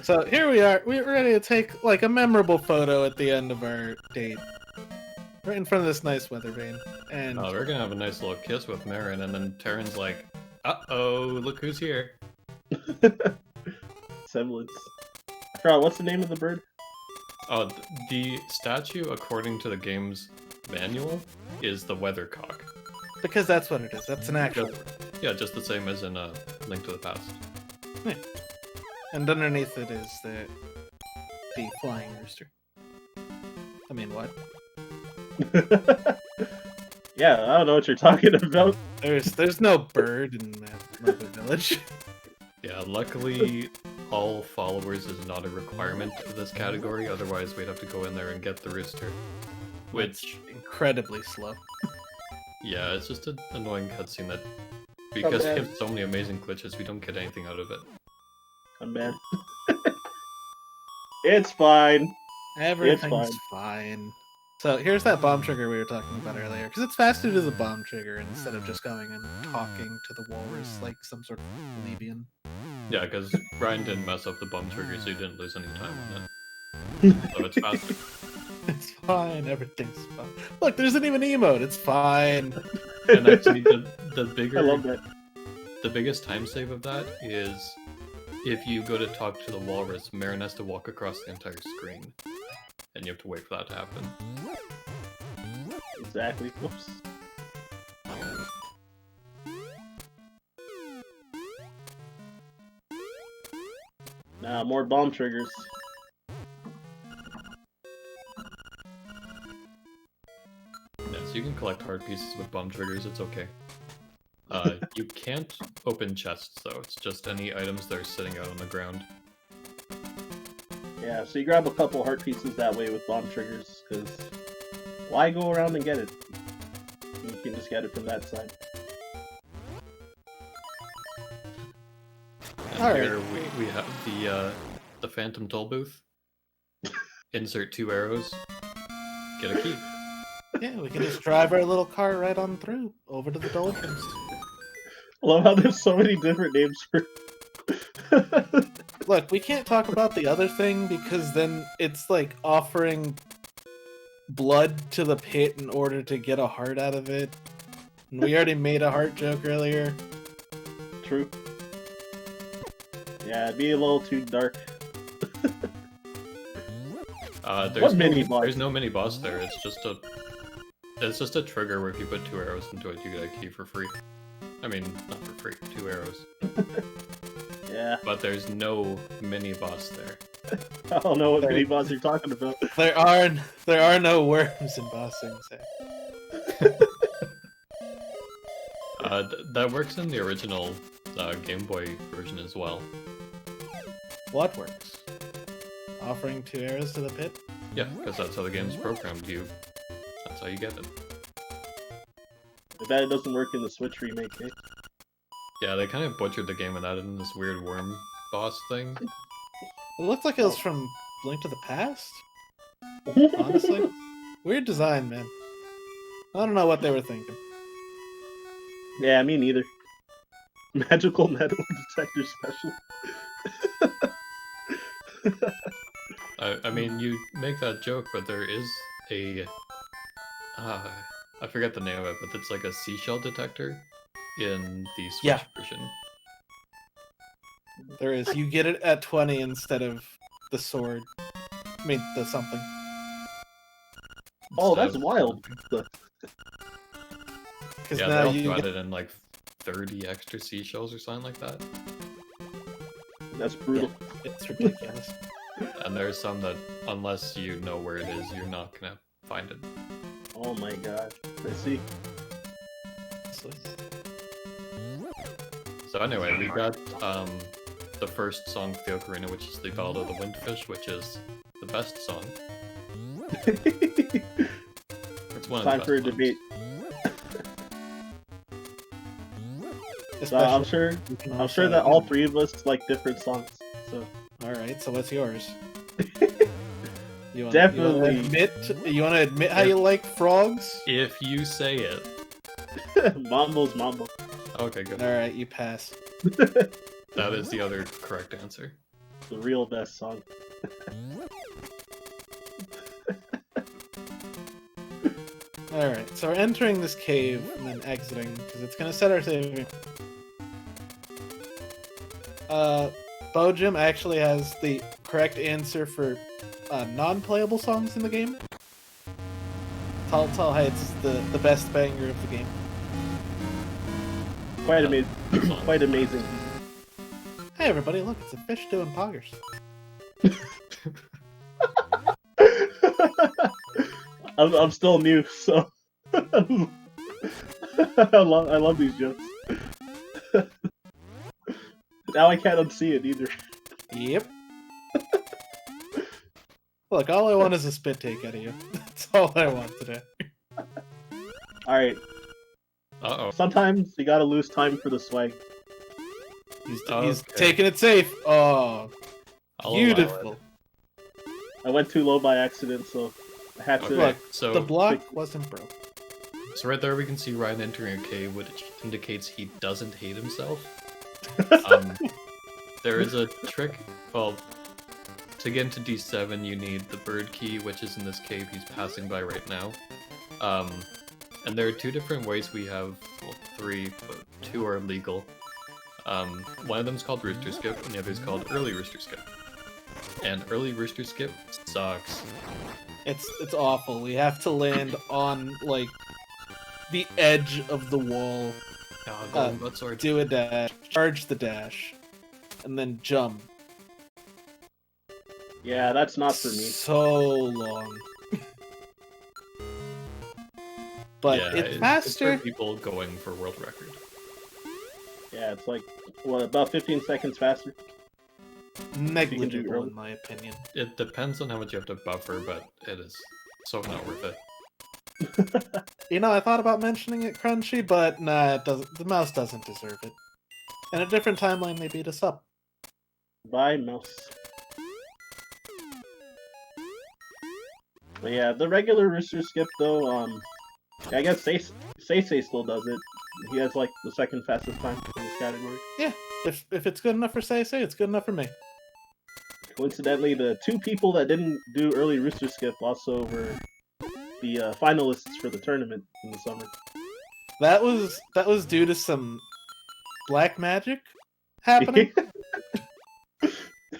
So here we are. We're ready to take like a memorable photo at the end of our date, right in front of this nice weather vane. And Oh, we're gonna have a nice little kiss with Marin, and then Terran's like, uh-oh, look who's here. Semblance. I forgot, what's the name of the bird? Oh, the statue, according to the game's manual, is the weathercock. because that's what it is. That's an actual Just- word. Yeah, just the same as in Link to the Past. And underneath it is the flying rooster. I mean, what? Yeah, I don't know what you're talking about. There's no bird in the village. Yeah, luckily, all followers is not a requirement for this category, otherwise we'd have to go in there and get the rooster. Which, Incredibly slow. yeah, it's just an annoying cutscene that, because we bad. have so many amazing glitches, we don't get anything out of it. I'm bad. It's fine. Everything's fine. So here's that bomb trigger we were talking about earlier, because it's faster to do the bomb trigger instead of just going and talking to the walrus like some sort of plebeian. Yeah, because Brian didn't mess up the bomb trigger, so you didn't lose any time on it. So it's faster. It's fine, everything's fine. Look, there's an even emote, it's fine. And actually, the bigger, I love that. the biggest time save of that is if you go to talk to the walrus, Marin has to walk across the entire screen. And you have to wait for that to happen. Exactly. Whoops. Now, more bomb triggers. Yeah, so you can collect heart pieces with bomb triggers, it's okay. You can't open chests though, it's just any items that are sitting out on the ground. Yeah, so you grab a couple heart pieces that way with bomb triggers, because why go around and get it? You can just get it from that side. And Alright. here we have the Phantom Toll Booth. Insert 2 arrows, get a key. Yeah, we can just drive our little car right on through, over to the doldrums. I love how there's so many different names for... Look, we can't talk about the other thing because then it's like offering blood to the pit in order to get a heart out of it. And we already made a heart joke earlier. True. Yeah, it'd be a little too dark. There's no mini boss there. It's just a trigger where if you put 2 arrows into it, you get a key for free. I mean, not for free, 2 arrows. Yeah. But there's no mini boss there. I don't know what mini boss you're talking about. There are no worms in bossing. That works in the original Game Boy version as well. What works? Offering 2 arrows to the pit? Yeah, because that's how the game's programmed. That's how you get it. I bet it doesn't work in the Switch remake, eh? Yeah, they kind of butchered the game and added in this weird worm boss thing. It looked like it was from Link to the Past. Honestly. Weird design, man. I don't know what they were thinking. Yeah, me neither. Magical metal detector special. I mean, you make that joke, but there is a... I forget the name of it, but it's like a seashell detector in the Switch version. There is. You get it at 20 instead of the sword. I mean, the something. Oh, that's wild. Because Yeah, now they you also get... added in like 30 extra seashells or something like that. That's brutal. Yeah, it's ridiculous. And there's some that, unless you know where it is, you're not gonna find it. Oh my god. I see. So anyway, we got the first song for the ocarina, which is the Ballad of the Windfish, which is the best song. It's one of Time the for a best debate. Especially- I'm sure that all 3 of us like different songs. So Alright, so what's yours? You wanna, Definitely. You want to admit how you like frogs? If you say it. Mambo's Mambo. Okay, good. Alright, you pass. That is the other correct answer. The real best song. Alright, so we're entering this cave and then exiting, because it's going to set our saving. Bojim actually has the correct answer for non-playable songs in the game. Tall Heights is the best banger of the game. Quite amazing. Quite amazing. Hey everybody, look, it's a fish doing poggers. I'm still new, so I love these jokes. Now I can't unsee it either. Yep. Look, all I want is a spit take out of you. That's all I want today. Alright, Uh-oh. sometimes you gotta lose time for the swag. He's Okay. taking it safe. Oh, I'll allow beautiful. I went too low by accident, so I had to... Okay, Look, so, the block wasn't broke. so right there we can see Ryan entering a cave, which indicates he doesn't hate himself. There is a trick, well, to get into D7 you need the bird key, which is in this cave he's passing by right now. And there are 2 different ways we have, well 3, but 2 are legal. One of them's called Rooster Skip, and the other is called Early Rooster Skip. And Early Rooster Skip sucks. It's awful. We have to land on like the edge of the wall, Oh, golden butt sword. do a dash, charge the dash, and then jump. Yeah, that's not for me. So long. But Yeah, it's It's faster. for people going for world record. Yeah, it's like, what, about 15 seconds faster? Negligible, early. in my opinion. It depends on how much you have to buffer, but it is so not worth it. You know, I thought about mentioning it, Crunchy, but nah, it doesn't. The mouse doesn't deserve it. In a different timeline, they beat us up. Bye, mouse. But yeah, the regular Rooster Skip, though, I guess Say still does it. He has, like, the second fastest time in this category. If it's good enough for Say, it's good enough for me. Coincidentally, the two people that didn't do early Rooster Skip also were the finalists for the tournament in the summer. That was due to some black magic happening.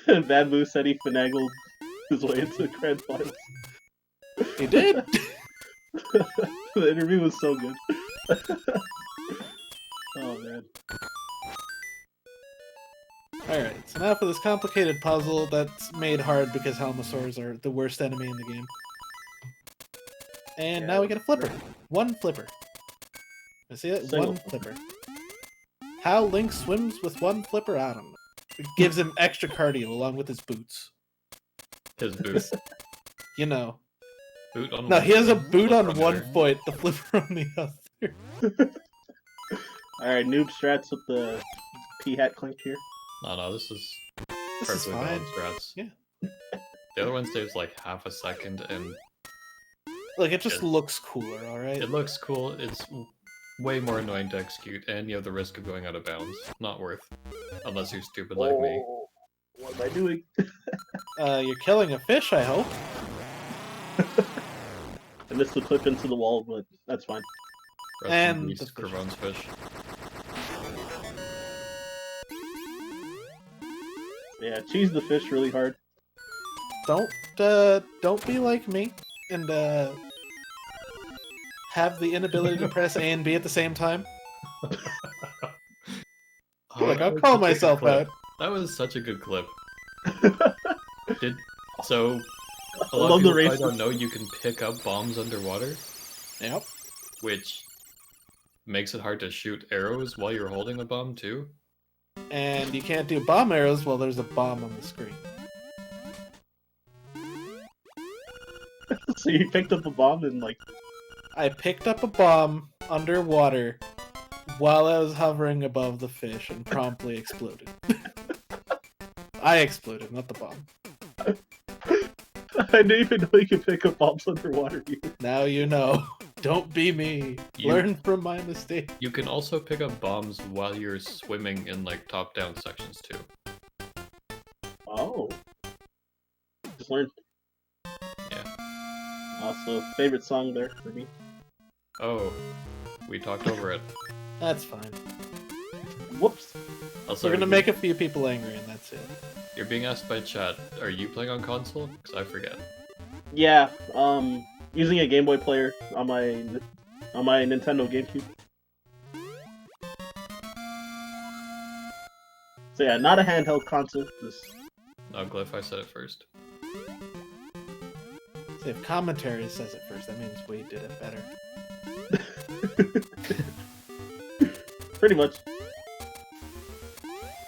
Bad Boo said he finagled his way into the grand finals. He did. The interview was so good. Oh man. Alright, so now for this complicated puzzle that's made hard because Helmosaurs are the worst enemy in the game. And now we get a flipper. One flipper. You see it? Single. One flipper. How Link swims with one flipper? I don't know. It gives him extra cardio along with his boots. His boot. You know. Boot on No, one he has a foot, boot flipper on the one other. foot, the flipper on the other. Alright, noob strats with the P-hat clink here. No, this is This is perfectly fine. balanced strats. Yeah. The other one saves like half a second, and Like, it just Yeah. looks cooler, alright? it looks cool. It's way more annoying to execute, and you have the risk of going out of bounds. Not worth. Unless you're stupid like me. Oh, what am I doing? You're killing a fish, I hope. I missed the clip into the wall, but that's fine. Rest in And peace, the fish. Cravone's fish. Yeah, cheese the fish really hard. Don't be like me and have the inability to press A and B at the same time. Oh, Like, that I'll was call such a good myself clip. out. That was such a good clip. So a I lot love of the people race. probably don't know you can pick up bombs underwater, Yep. which makes it hard to shoot arrows while you're holding a bomb too. And you can't do bomb arrows while there's a bomb on the screen. So you picked up a bomb and like, I picked up a bomb underwater while I was hovering above the fish and promptly exploded. I exploded, not the bomb. I didn't even know you could pick up bombs underwater. Now you know. Don't be me. You- Learn from my mistake. You can also pick up bombs while you're swimming in like top-down sections too. Oh. Just learned. Yeah. Also, favorite song there for me. Oh, we talked over it. That's fine. Whoops. Also, We're gonna you- make a few people angry and that's it. You're being asked by chat. Are you playing on console? Because I forget. Yeah, using a Game Boy player on my Nintendo GameCube. So yeah, not a handheld console. Just No, Glyph, I said it first. So if commentary says it first, that means we did it better. pretty much.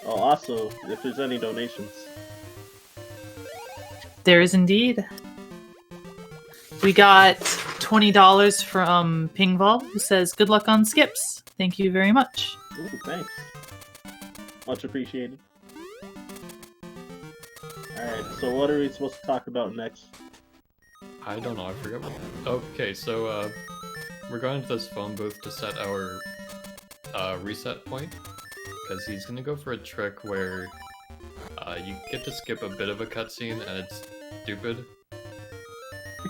Oh, also, if there's any donations. There is indeed. We got $20 from Pingval, who says, "Good luck on skips." Thank you very much. Ooh, thanks. Much appreciated. Alright, so what are we supposed to talk about next? I don't know, I forget what. Okay, so, we're going to this phone booth to set our, reset point. Because he's gonna go for a trick where, you get to skip a bit of a cutscene and it's stupid.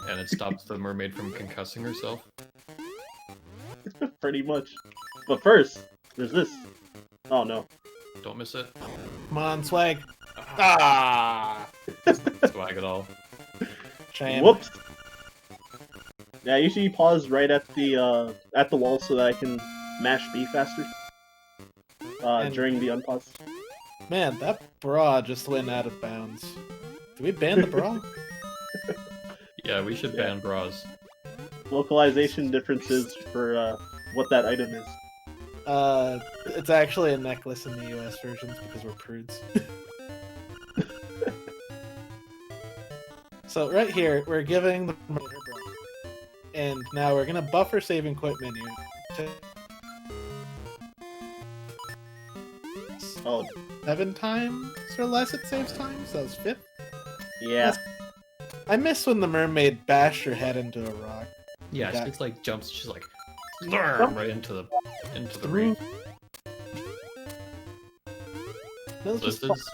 And it stops the mermaid from concussing herself. Pretty much. But first, there's this. Oh no. Don't miss it. Come on, swag. Ah, Swag it all. shame. Whoops. Yeah, I usually pause right at the wall so that I can mash B faster. During the unpause. Man, that bra just went out of bounds. Did we ban the bra? Yeah, we should ban bras. Localization differences for what that item is. It's actually a necklace in the US versions because we're prudes. So right here, we're giving the bra. And now we're gonna buffer save and quit menu. Oh, 7 times or less it saves time, so it's 5th. yeah. I miss when the mermaid bashed her head into a rock. Yeah, Yeah. she's like jumps. She's like right into the reef. Those This just is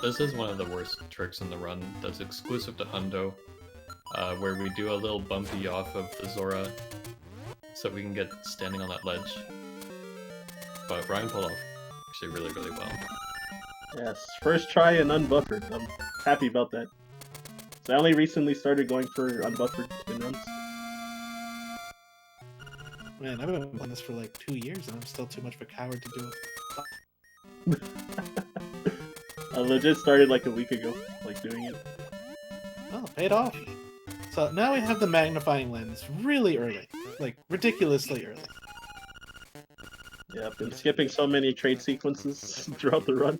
this is one of the worst tricks in the run. That's exclusive to Hundo, where we do a little bumpy off of the Zora, so we can get standing on that ledge. But Ryan pulled off actually really well. Yes, first try and unbuffered. I'm happy about that. So I only recently started going for unbuffered spin runs. Man, I've been playing this for like 2 years and I'm still too much of a coward to do it. I legit started like a week ago, like doing it. Oh, paid off. So now we have the magnifying lens really early. Like, ridiculously early. Yeah, I've been skipping so many trade sequences throughout the run.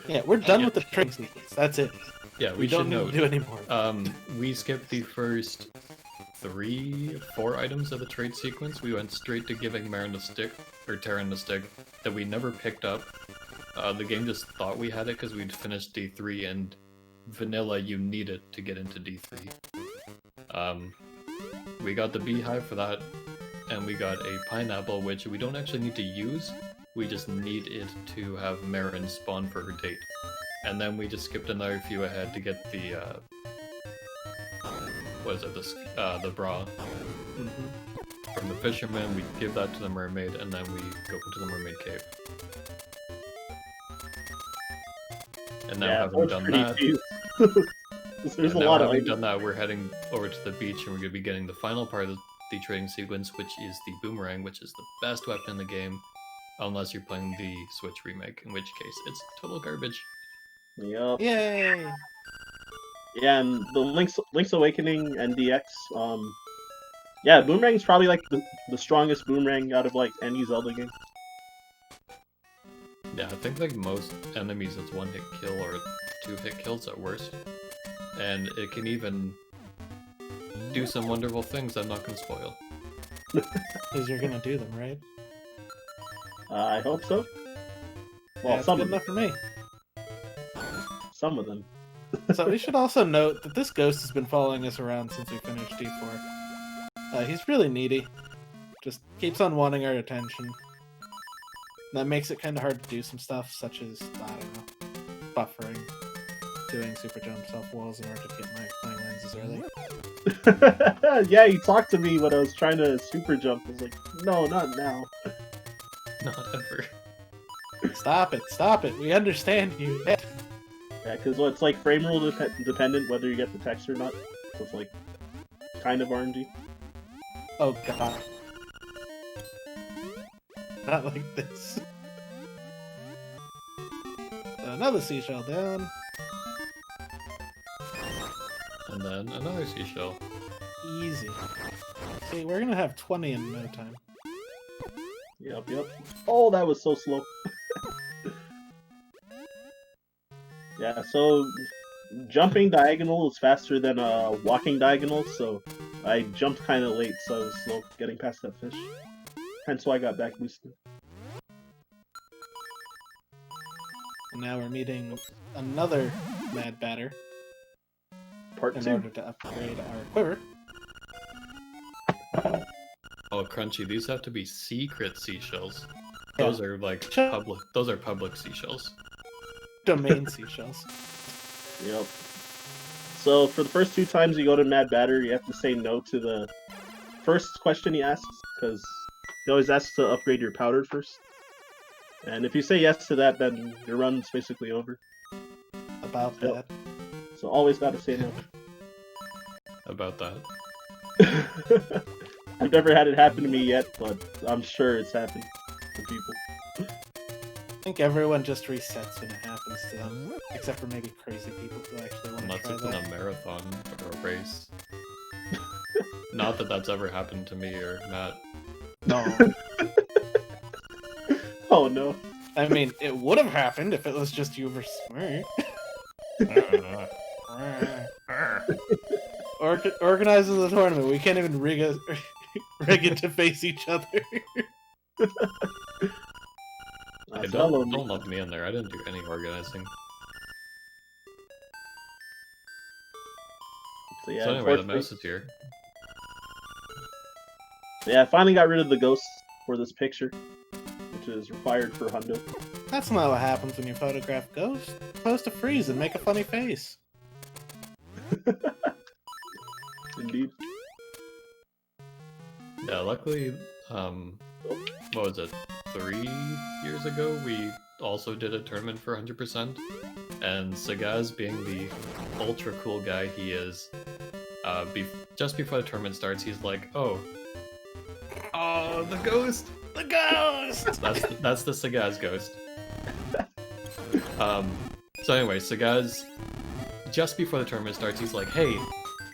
Yeah, we're done with the training sequence. That's it. Yeah, We we don't should need note. to do anymore. We skipped the first 4 items of the trade sequence. We went straight to giving Marin the stick, or Terran the stick, that we never picked up. The game just thought we had it because we'd finished D3, and vanilla, you need it to get into D3. We got the beehive for that, and we got a pineapple, which we don't actually need to use. We just need it to have Marin spawn for her date. And then we just skipped another few ahead to get the, what is it, the bra. From the fisherman, we give that to the mermaid, and then we go into the mermaid cave. And now having done that, There's a lot of having items. done that, we're heading over to the beach, and we're going to be getting the final part of the trading sequence, which is the boomerang, which is the best weapon in the game, unless you're playing the Switch remake, in which case it's total garbage. Yup. Yay! Yeah, and the Link's Awakening NDX, yeah, Boomerang's probably like the strongest boomerang out of like any Zelda game. Yeah, I think like most enemies it's 1-hit kill or 2-hit kills at worst. And it can even do some wonderful things I'm not going to spoil. Because you're gonna do them, right? I hope so. Well, Yeah, some good of them. enough for me. Some of them. So we should also note that this ghost has been following us around since we finished D4. He's really needy. Just keeps on wanting our attention. That makes it kind of hard to do some stuff, such as, I don't know, buffering, doing super jumps off walls in order to get my flying lenses early. Yeah, he talked to me when I was trying to super jump. I was like, no, not now. Not ever. Stop it, we understand you. Yeah, because it's like frame rule dependent whether you get the text or not. So it's like kind of RNG. Oh god. Not like this. So another seashell down. And then another seashell. Easy. See, we're gonna have 20 in no time. Yep. Oh, that was so slow. Yeah, so jumping diagonal is faster than walking diagonal, so I jumped kind of late, so I was slow getting past that fish. Hence why I got back boosted. And now we're meeting another Mad Batter Part in 2. order to upgrade our quiver. Oh, Crunchy, these have to be secret seashells. Yeah. Those are like Shut- public. Those are public seashells. Domain seashells. Yep. So for the first 2 times you go to Mad Batter, you have to say no to the first question he asks, because he always asks to upgrade your powder first. And if you say yes to that, then your run's basically over. About Yep. that. So always gotta say no. About that. I've never had it happen to me yet, but I'm sure it's happened to people. I think everyone just resets when it happens to them, except for maybe crazy people who actually want to Unless try it's in that. a marathon or a race. Not that that's ever happened to me or Matt. No, Oh no. I mean it would have happened if it was just you versus me. Organizing the tournament, we can't even rig it to face each other. Hey, Hello, don't lump me in there. I didn't do any organizing. So yeah, So anyway, the unfortunately- mouse is here. Yeah, I finally got rid of the ghosts for this picture, which is required for Hundo. That's not what happens when you photograph ghosts. Supposed to freeze and make a funny face. Indeed. Yeah, luckily, what was it? 3 years ago, we also did a tournament for 100%, and Sagaz, being the ultra cool guy he is, just before the tournament starts, he's like, "Oh, the ghost! The ghost! That's the Sagaz ghost." So anyway, Sagaz, just before the tournament starts, he's like, "Hey,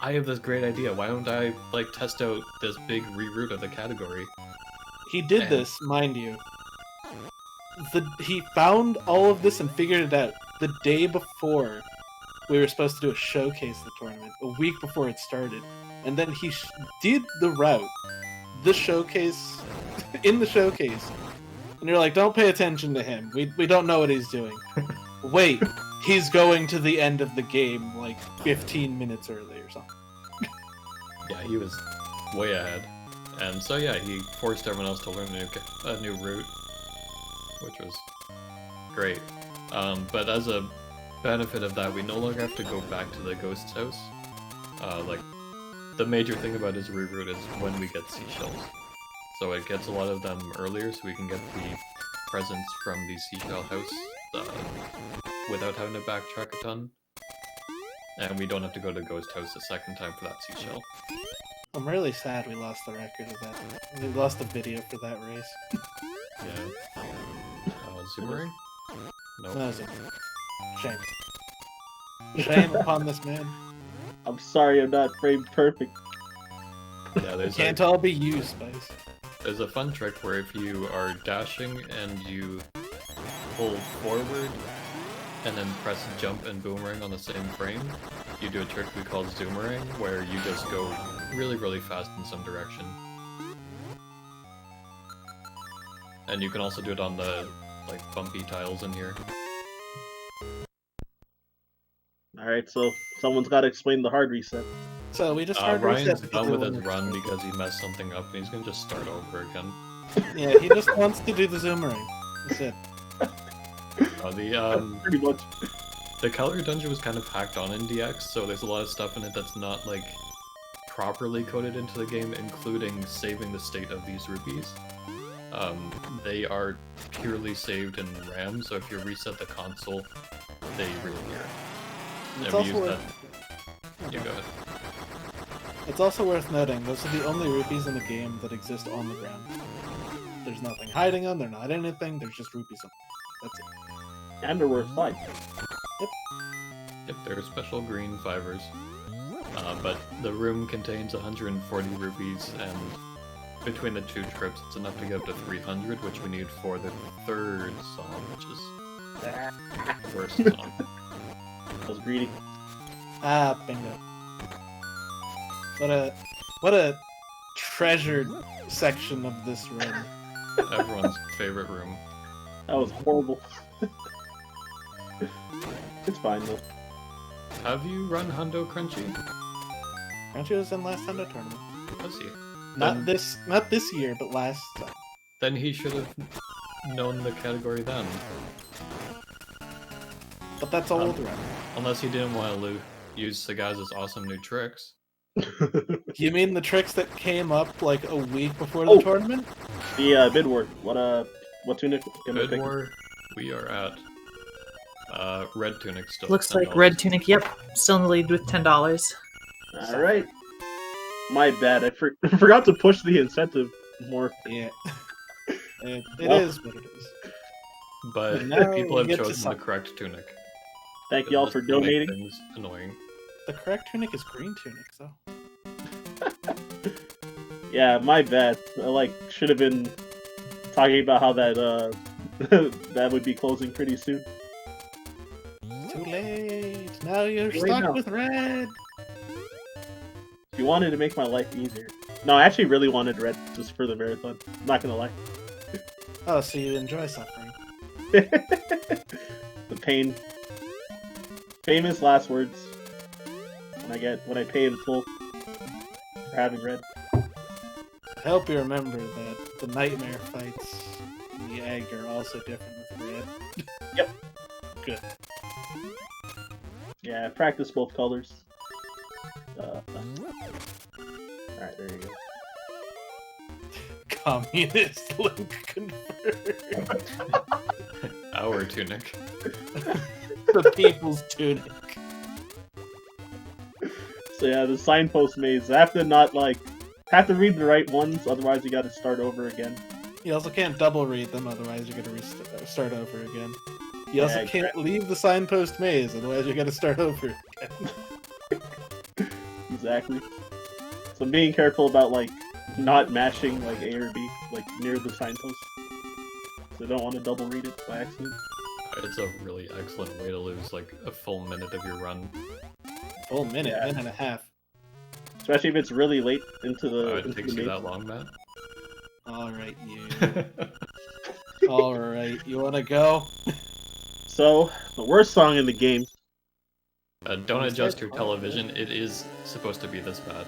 I have this great idea. Why don't I test out this big reroute of the category?" He did this, mind you. He found all of this and figured it out the day before we were supposed to do a showcase of the tournament, a week before it started. And then he did the route, the showcase, in the showcase. And you're like, don't pay attention to him. We don't know what he's doing. Wait, he's going to the end of the game like 15 minutes early or something. Yeah, he was way ahead. And so yeah, he forced everyone else to learn a new route, which was great. But as a benefit of that, we no longer have to go back to the ghost's house. The major thing about his reroute is when we get seashells. So it gets a lot of them earlier, so we can get the presents from the seashell house without having to backtrack a ton. And we don't have to go to the ghost house a second time for that seashell. I'm really sad we lost the record of that. We lost the video for that race. Yeah. Zoomering? No. That was a shame. Shame upon this man. I'm sorry I'm not framed perfect. Yeah, there's Can't all be you, Spice. There's a fun trick where if you are dashing and you hold forward and then press jump and boomerang on the same frame, you do a trick we call Zoomerang, where you just go really, really fast in some direction. And you can also do it on the bumpy tiles in here. Alright, so someone's gotta explain the hard reset. So we just hard Ryan's reset. done with his run because he messed something up and he's gonna just start over again. Yeah, he just wants to do the Zoomerang. That's it. Pretty much. The color dungeon was kind of hacked on in DX, so there's a lot of stuff in it that's not properly coded into the game, including saving the state of these rupees. They are purely saved in RAM, so if you reset the console, they reappear. It's And we also use worth, that. You go ahead. it's also worth noting, those are the only rupees in the game that exist on the ground. There's nothing hiding them, they're not anything, there's just rupees on them. That's it. And they're worth 5. Yep, they're special green fivers. But the room contains 140 rupees, and between the 2 trips, it's enough to get up to 300, which we need for the 3rd song, which is the worst song. I was greedy. Ah, bingo. What a treasured section of this room. Everyone's favorite room. That was horrible. It's fine though. Have you run Hundo Crunchy? Crunchy was in last Hundo tournament. Was he? Not this year, but last time. Then he should have known the category then. But that's old run. Unless he didn't want to use Sagaz's awesome new tricks. You mean the tricks that came up like a week before the Oh. tournament? The bid word. What What tunic? Gonna Good pick? War, we are at red tunic still. Looks like $10. red tunic. Yep, still in the lead with $10. All right. My bad. I forgot to push the incentive more. Yeah. It Well. is what it is. But Now people we have get to chosen the some- correct tunic. Thank y'all This for will make donating. Things annoying. The correct tunic is green tunic, though. Yeah, my bad. I should have been talking about how that that would be closing pretty soon. Too late. Now you're Too late stuck now. with red. If you wanted to make my life easier. No, I actually really wanted red just for the marathon. I'm not gonna lie. Oh, so you enjoy suffering. The pain. Famous last words. When I pay in full for having red. I hope you remember that the nightmare fights in the egg are also different with red. Yep. Good. Yeah, practice both colors. Alright, there you go. Communist link confirmed. Our tunic. The people's tunic. So yeah, the signpost maze. I have to read the right ones, otherwise you gotta start over again. You also can't double read them, otherwise you're gonna start over again. You also Yeah, can't leave the signpost maze, otherwise you're gonna start over again. Exactly. So I'm being careful about not mashing A or B near the signpost. So I don't want to double read it by accident. It's a really excellent way to lose a full minute of your run. Full minute, Yeah. minute and a half. Especially if it's really late into the. It takes you that long, Matt? Alright, you. Alright, you wanna go? So the worst song in the game. Don't adjust your television. It is supposed to be this bad.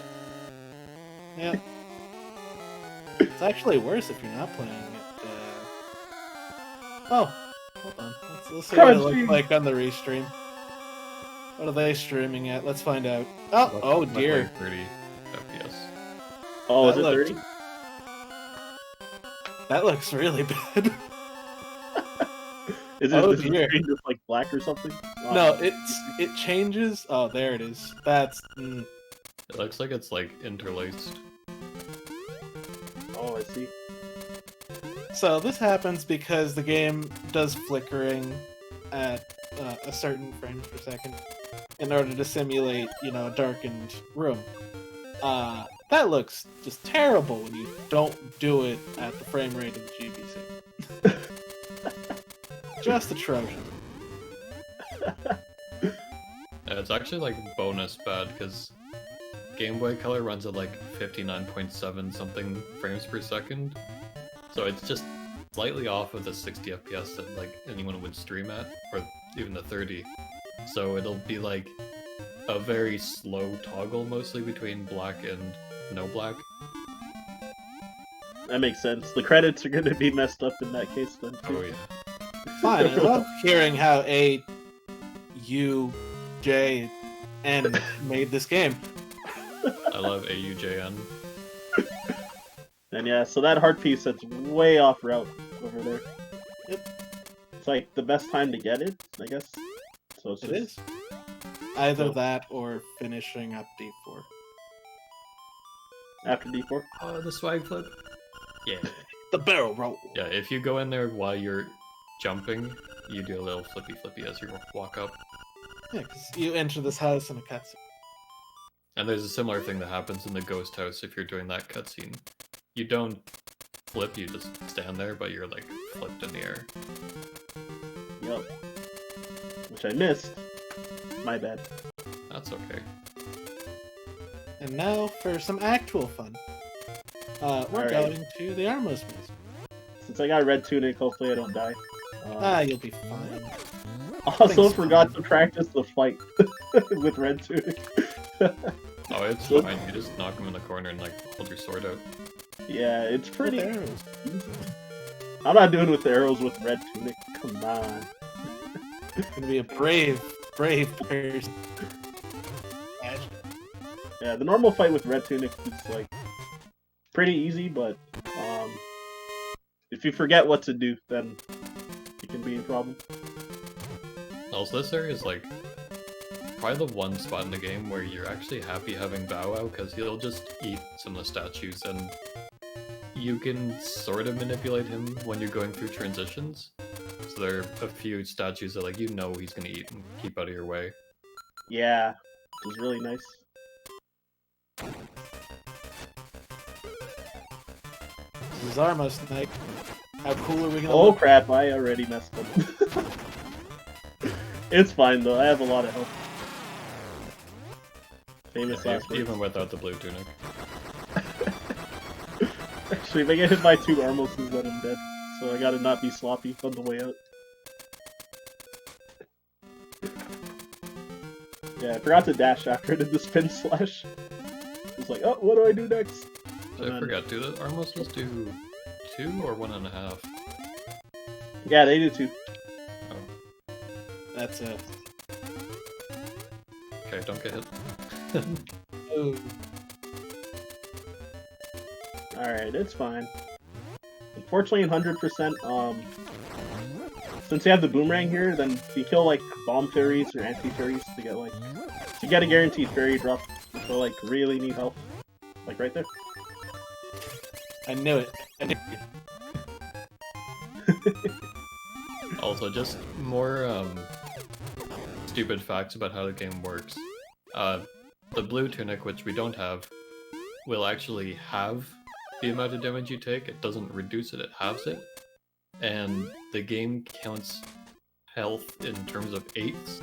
Yeah. It's actually worse if you're not playing it. Oh, hold on. Let's see what it looks like on the restream. What are they streaming at? Let's find out. Oh dear. 30 FPS. Oh, is That it looked- 30? That looks really bad. Is Oh, the dear. screen just black or something? No, it changes. Oh, there it is. That's. It looks like it's interlaced. Oh, I see. So this happens because the game does flickering at a certain frames per second in order to simulate, a darkened room. That looks just terrible when you don't do it at the frame rate of the GPC. Just atrocious. It's actually bonus bad because Game Boy Color runs at 59.7 something frames per second. So it's just slightly off of the 60 FPS that anyone would stream at, or even the 30. So it'll be a very slow toggle mostly between black and no black. That makes sense. The credits are going to be messed up in that case then. Oh yeah. Fine, I love hearing how A, U, J, N made this game. I love AUJN. And yeah, so that heart piece that's way off route over there. Yep. It's the best time to get it, I guess. So it's It just, is. Either So- that or finishing up D4. after D4. Oh, the swag flip. Yeah. The barrel roll. Yeah, if you go in there while you're jumping, you do a little flippy as you walk up. Yeah, because you enter this house in a cutscene. And there's a similar thing that happens in the ghost house if you're doing that cutscene. You don't flip, you just stand there, but you're flipped in the air. Yup. Which I missed. My bad. That's okay. And now for some actual fun. We're Alright. going to the Armos Maze. Since I got red tunic, hopefully I don't die. You'll be fine. Also thanks. forgot to practice the fight with red tunic. Oh, it's fine. You just knock him in the corner and hold your sword out. Yeah, it's With pretty. arrows. I'm not doing with the arrows with red tunic. Come on. Gonna be a brave person. Yeah, the normal fight with red tunic is pretty easy, but if you forget what to do, then it can be a problem. Also, this area is like probably the one spot in the game where you're actually happy having Bow Wow because he'll just eat some of the statues, and you can sort of manipulate him when you're going through transitions. So there are a few statues that, like, you know he's gonna eat and keep out of your way. Yeah, which is really nice. Zarmo Snake. How cool are we gonna Oh look? crap, I already messed up. It's fine though, I have a lot of health. Famous Yeah, last words. even without the blue tunic. Actually, if I get hit by 2 Armoses, then I'm dead. So I gotta not be sloppy on the way out. Yeah, I forgot to dash after I did the spin slash. It's like, oh, what do I do next? So I forgot, do the Armoses do 2 or 1.5? Yeah, they do too. Oh, That's it. okay, don't get hit. Ooh. Alright, it's fine. Unfortunately, in 100%, since you have the boomerang here, then if you kill like bomb fairies or anti-fairies to get like, you get a guaranteed fairy drop. So like, really need help. Like right there. I knew it. I knew it. Also, just more stupid facts about how the game works. The blue tunic, which we don't have, will actually have the amount of damage you take. It doesn't reduce it, it halves it. And the game counts health in terms of eighths.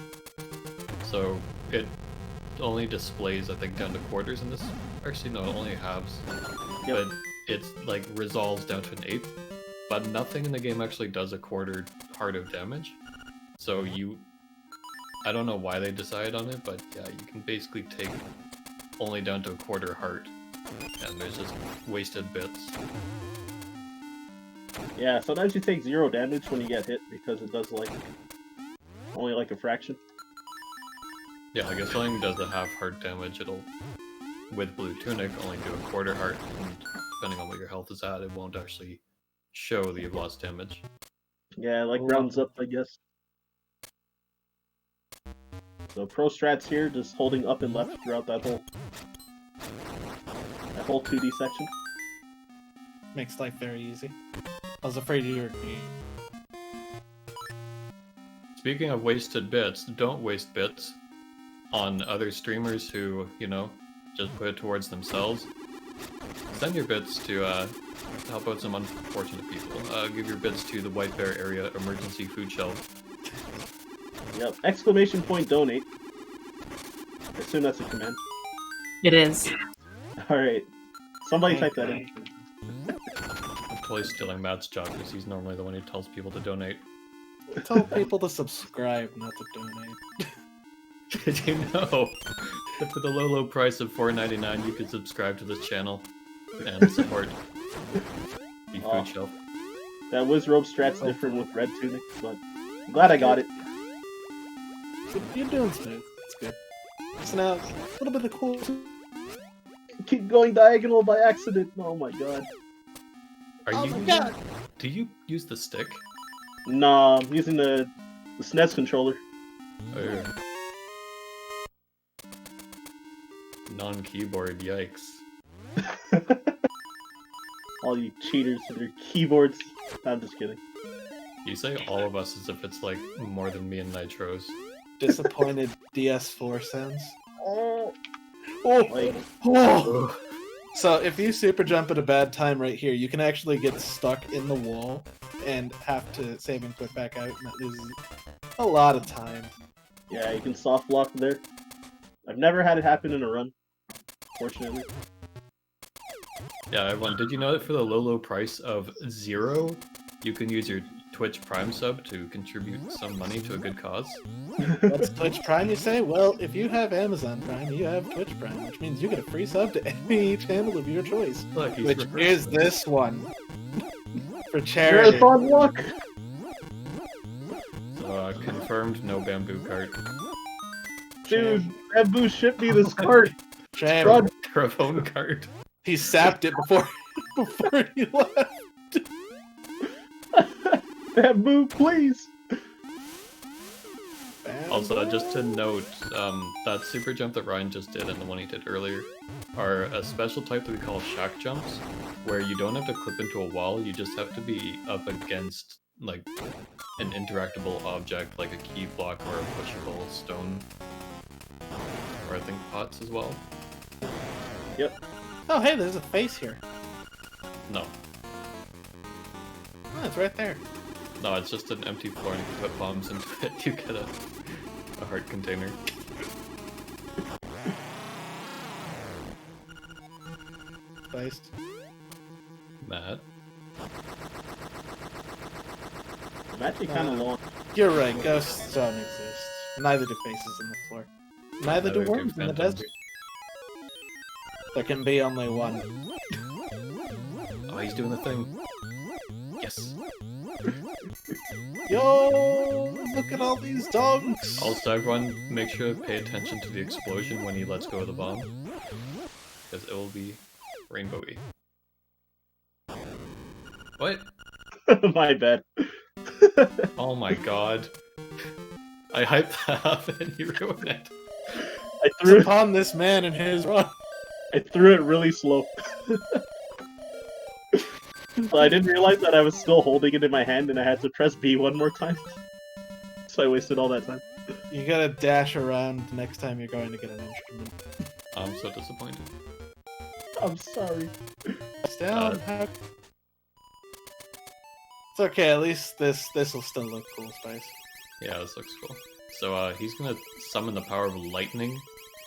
So it only displays, I think, down to quarters in this. Actually, no, it only halves. Yep. But it's like resolves down to an eighth. But nothing in the game actually does a quarter heart of damage. So I don't know why they decided on it, but yeah, you can basically take only down to a quarter heart. And there's just wasted bits. Yeah, sometimes you take 0 damage when you get hit because it does like only like a fraction. Yeah, like if something does a half heart damage, it'll, with blue tunic, only do a quarter heart, and depending on what your health is at, it won't actually show that you've lost damage. Yeah, like rounds up, I guess. So pro strats here, just holding up and left throughout that whole 2D section. Makes life very easy. I was afraid you were. Speaking of wasted bits, don't waste bits on other streamers who, you know, just put it towards themselves. Send your bits to help out some unfortunate people. Give your bits to the White Bear Area Emergency Food Shelf. Yep, exclamation point donate. I assume that's a command. It is. Alright, somebody type that in. I'm totally stealing Matt's job because he's normally the one who tells people to donate. Tell people to subscribe, not to donate. Did you know that for the low price of $4.99 you can subscribe to this channel and support the food shelf? That Wizrobe strat's different with red tunic, but I'm glad I got it. You're doing smooth. It's good. So now, a little bit of cool. Keep going diagonal by accident. Oh my god. Are you? God. Do you use the stick? Nah, I'm using the SNES controller. Oh. Non-keyboard, yikes. All you cheaters with your keyboards. I'm just kidding. You say all of us as if it's like more than me and Nitros. Disappointed DS4 sounds. Oh, like, Oh. So if you super jump at a bad time right here, you can actually get stuck in the wall and have to save and quit back out, and that loses a lot of time. yeah, you can soft lock there. I've never had it happen in a run, fortunately. Yeah, everyone, did you know that for the low price of 0, you can use your Twitch Prime sub to contribute some money to a good cause? What's Twitch Prime, you say? Well, if you have Amazon Prime, you have Twitch Prime, which means you get a free sub to any channel of your choice. Look, he's Which reversing is it. this one. For charity. Marathon luck! So, confirmed no bamboo cart. Dude, Bamboo shipped me this cart. Shame. Run. Gravone cart. He sapped it before he left. Bamboo, please! Also, just to note, that super jump that Ryan just did and the one he did earlier are a special type that we call shack jumps, where you don't have to clip into a wall, you just have to be up against, like, an interactable object, like a key block or a pushable stone. Or I think pots as well. Yep. Oh, hey, there's a face here. No. Oh, it's right there. No, it's just an empty floor and if you put bombs into it, you get a heart container. Face. Matt? I'm actually kind of long. You're right, ghosts don't exist. Neither do faces in the floor. Neither do worms in the desert. There can be only one. Oh, he's doing the thing. Yes. Yo, look at all these dogs. Also, everyone, make sure to pay attention to the explosion when he lets go of the bomb. Because it will be rainbowy. What? My bad. Oh my god. I hyped that up and you ruined it. I It's threw upon this man and his run. it really slow. So I didn't realize that I was still holding it in my hand and I had to press B one more time. So I wasted all that time. You gotta dash around next time you're going to get an instrument. I'm so disappointed. I'm sorry. It's down. It's okay, at least this will still look cool, Spice. Yeah, this looks cool. So he's gonna summon the power of lightning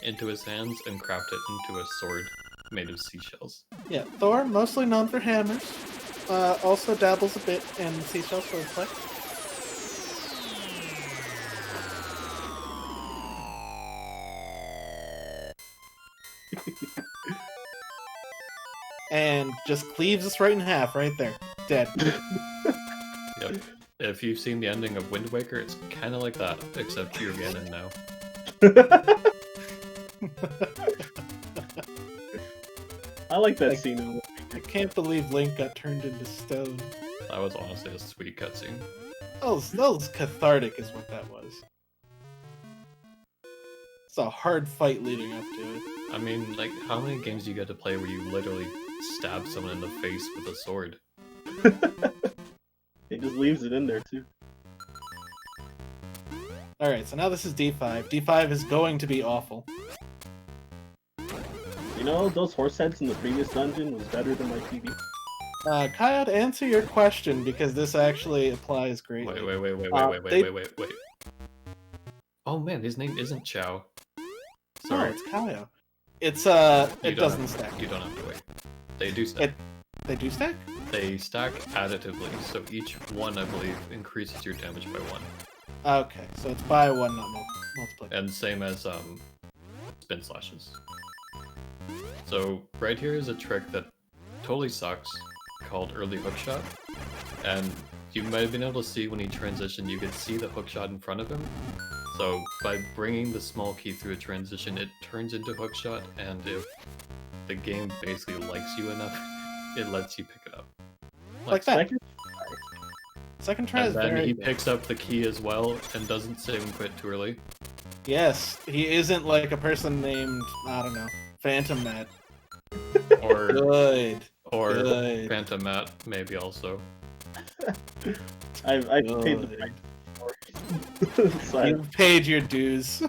into his hands and craft it into a sword made of seashells. Yeah, Thor, mostly known for hammers, also dabbles a bit in seashell swordplay. And just cleaves us right in half, right there. Dead. Yep. If you've seen the ending of Wind Waker, it's kind of like that, except you're Ganon now. I like that scene. I can't believe Link got turned into stone. That was honestly a sweet cutscene. That was cathartic is what that was. It's a hard fight leading up to it. I mean, like, how many games do you get to play where you literally stab someone in the face with a sword? It just leaves it in there too. Alright, so now this is D5. D5 is going to be awful. You know, those horse heads in the previous dungeon was better than my TV. Kaya, to answer your question, because this actually applies greatly. Wait. Oh man, his name isn't Chow. No, Sorry. it's Kaya. It's, it doesn't stack. You don't have to wait. They do stack. They do stack? They stack additively, so each one, I believe, increases your damage by 1. Okay, so it's by 1, not multiplied. And same as spin slashes. So right here is a trick that totally sucks, called early hookshot. And you might have been able to see when he transitioned, you could see the hookshot in front of him. So by bringing the small key through a transition, it turns into hookshot, and if the game basically likes you enough, it lets you pick it up. Like that. Second try is And then very he good. picks up the key as well, and doesn't save and quit too early. Yes, he isn't like a person named, I don't know, Phantom Matt. Or Good. or Good. Phantom Matt, maybe also. I paid the price for it. So You've paid your dues.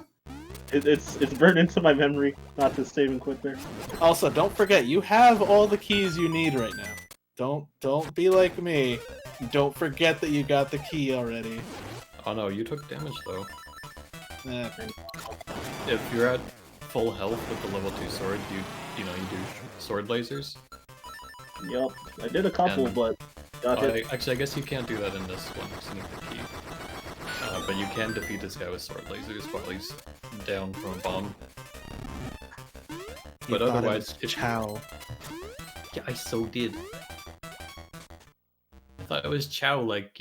it's burned into my memory not to save and quit there. Also, don't forget, you have all the keys you need right now. Don't be like me. Don't forget that you got the key already. Oh no, you took damage though. Eh, If you're at full health with the level 2 sword, you do sword lasers. Yep, I did a couple, And- but got hit. Actually, I guess you can't do that in this one because you need the key. But you can defeat this guy with sword lasers while he's down from a bomb. you But thought it otherwise, was Chow. Yeah, I so did. I thought it was ciao, like,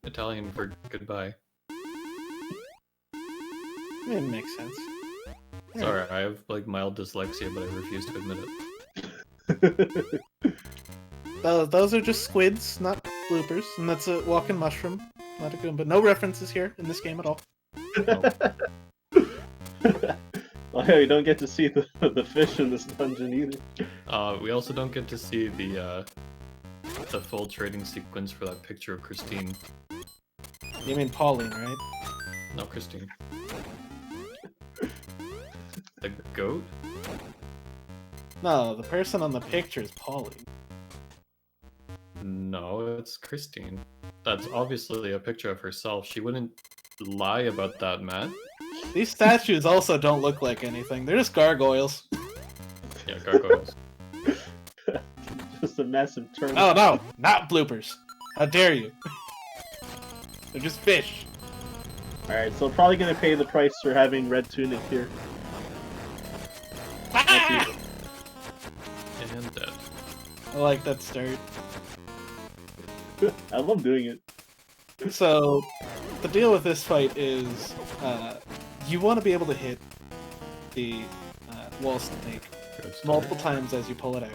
Italian for goodbye. It makes sense. Sorry, I have, like, mild dyslexia, but I refuse to admit it. Those are just squids, not bloopers, and that's a walking mushroom, not a Goomba. No references here in this game at all. Well, yeah, you don't get to see the fish in this dungeon either. We also don't get to see the full trading sequence for that picture of Christine. You mean Pauline, right? No, Christine. The goat? No, the person on the picture is Pauline. No, it's Christine. That's obviously a picture of herself. She wouldn't lie about that, Matt. These statues also don't look like anything. They're just gargoyles. Yeah, gargoyles. Just a massive turtle. Oh no, not bloopers. How dare you? They're just fish. Alright, so probably gonna pay the price for having Red Tunic here. Ah! And dead. I like that start. I love doing it. So, the deal with this fight is, you want to be able to hit the wall snake multiple times as you pull it out.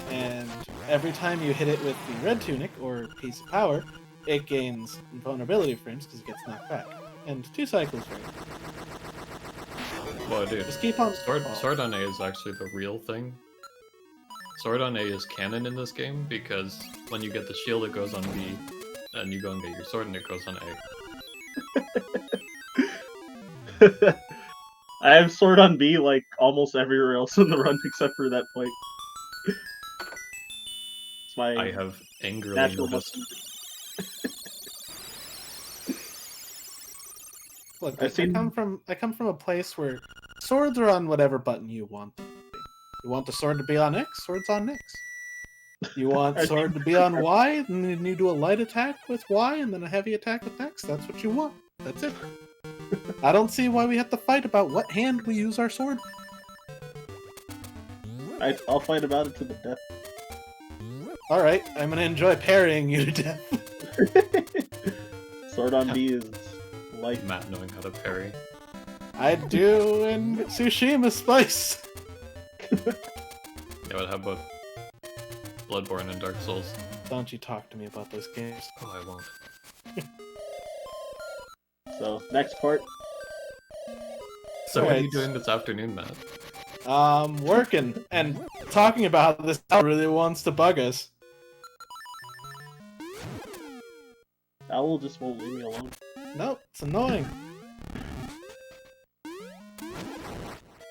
And every time you hit it with the red tunic, or piece of power, it gains invulnerability frames because it gets knocked back. And 2 cycles right. Well, dude, Just keep on... Sword on A is actually the real thing. Sword on A is canon in this game because when you get the shield it goes on B, and you go and get your sword and it goes on A. I have sword on B like almost everywhere else in the run except for that fight. It's my I have angrily natural noticed. Look, I've seen- I come from a place where swords are on whatever button you want them to be. You want the sword to be on X, sword's on X. You want sword to be on Y, and you do a light attack with Y, and then a heavy attack with X. That's what you want. That's it. I don't see why we have to fight about what hand we use our sword. I'll fight about it to the death. Alright, I'm gonna enjoy parrying you to death. Sword on B is life. Matt knowing how to parry. I do in Tsushima Spice. Yeah, but how about Bloodborne and Dark Souls? Don't you talk to me about those games. Oh, I won't. So, next part. So what are you Alright. doing this afternoon, Matt? Working and talking about how this owl really wants to bug us. Owl just won't leave me alone. Nope, it's annoying.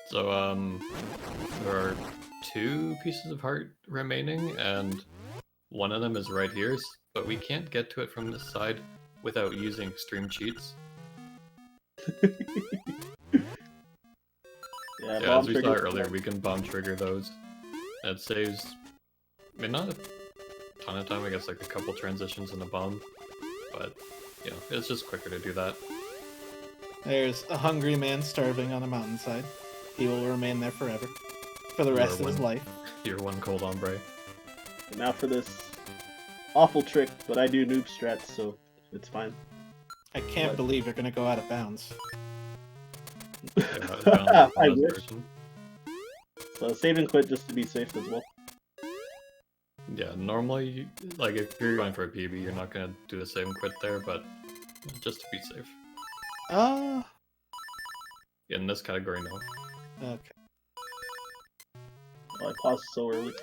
So, there are 2 pieces of heart remaining, and one of them is right here, but we can't get to it from this side without using extreme cheats. Yeah, Yeah, bomb as we saw trigger- earlier, we can bomb trigger those. It saves, I mean, not a ton of time, I guess like a couple transitions in a bomb, but, you know, it's just quicker to do that. There's a hungry man starving on a mountainside. He will remain there forever. For the rest of his life. You're one cold hombre. And now for this awful trick, but I do noob strats, so it's fine. I can't What? believe you're gonna go out of bounds. I wish. So save and quit just to be safe as well. Yeah, normally, like, if you're going for a PB, you're not gonna do the same quit there, but just to be safe. In this category, no. Okay. Oh, I paused so early.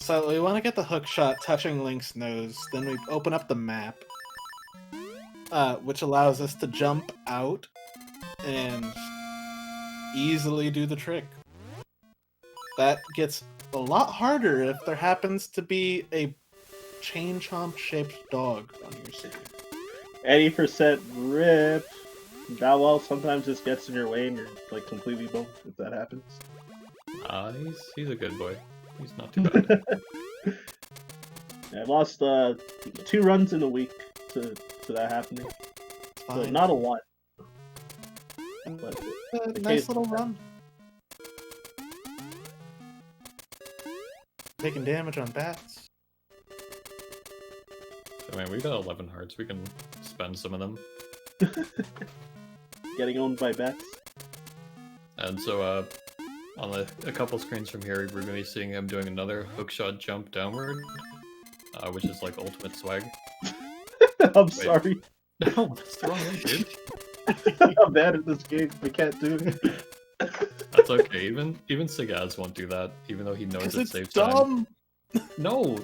So we want to get the hook shot touching Link's nose, then we open up the map, which allows us to jump out and easily do the trick. That gets a lot harder if there happens to be a chain chomp shaped dog on your scene. 80% rip. That well, sometimes this gets in your way and you're like completely boned if that happens. He's a good boy. He's not too bad. Yeah, I've lost 2 runs in a week to that happening. So Fine. not a lot. And But a nice little run. Taking damage on bats. I mean, we got 11 hearts. We can spend some of them. getting owned by bats. And so, on a couple screens from here, we're going to be seeing him doing another hookshot jump downward. which is like ultimate swag. I'm sorry. No, that's the wrong way, dude. I'm bad at this game. I can't do it. That's okay. Even Sagaz won't do that, even though he knows it It's saves time. dumb. No.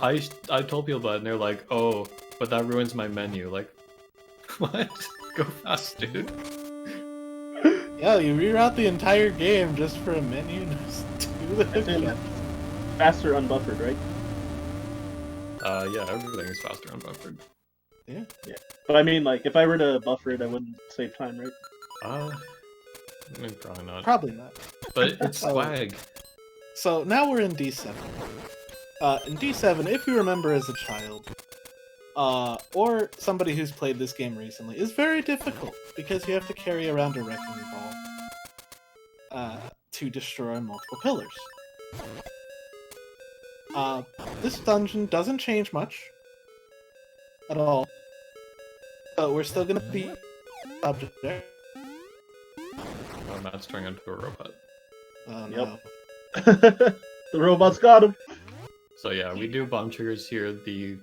I told people about it, and they're like, "Oh, but that ruins my menu." Like, what? Go fast, dude. Yeah, you reroute the entire game just for a menu. Just do It's in that. faster unbuffered, right? Yeah, everything is faster unbuffered. Yeah. But I mean, like, if I were to buffer it, I wouldn't save time, right? I mean, probably not. Probably not. But it's Oh. swag. So now we're in D7. In D7, if you remember as a child, or somebody who's played this game recently, is very difficult because you have to carry around a wrecking ball to destroy multiple pillars. This dungeon doesn't change much at all, but we're still gonna be subject there. Oh, Matt's turning into a robot. Oh Yep. no. The robot's got him. So yeah, we do bomb triggers here. The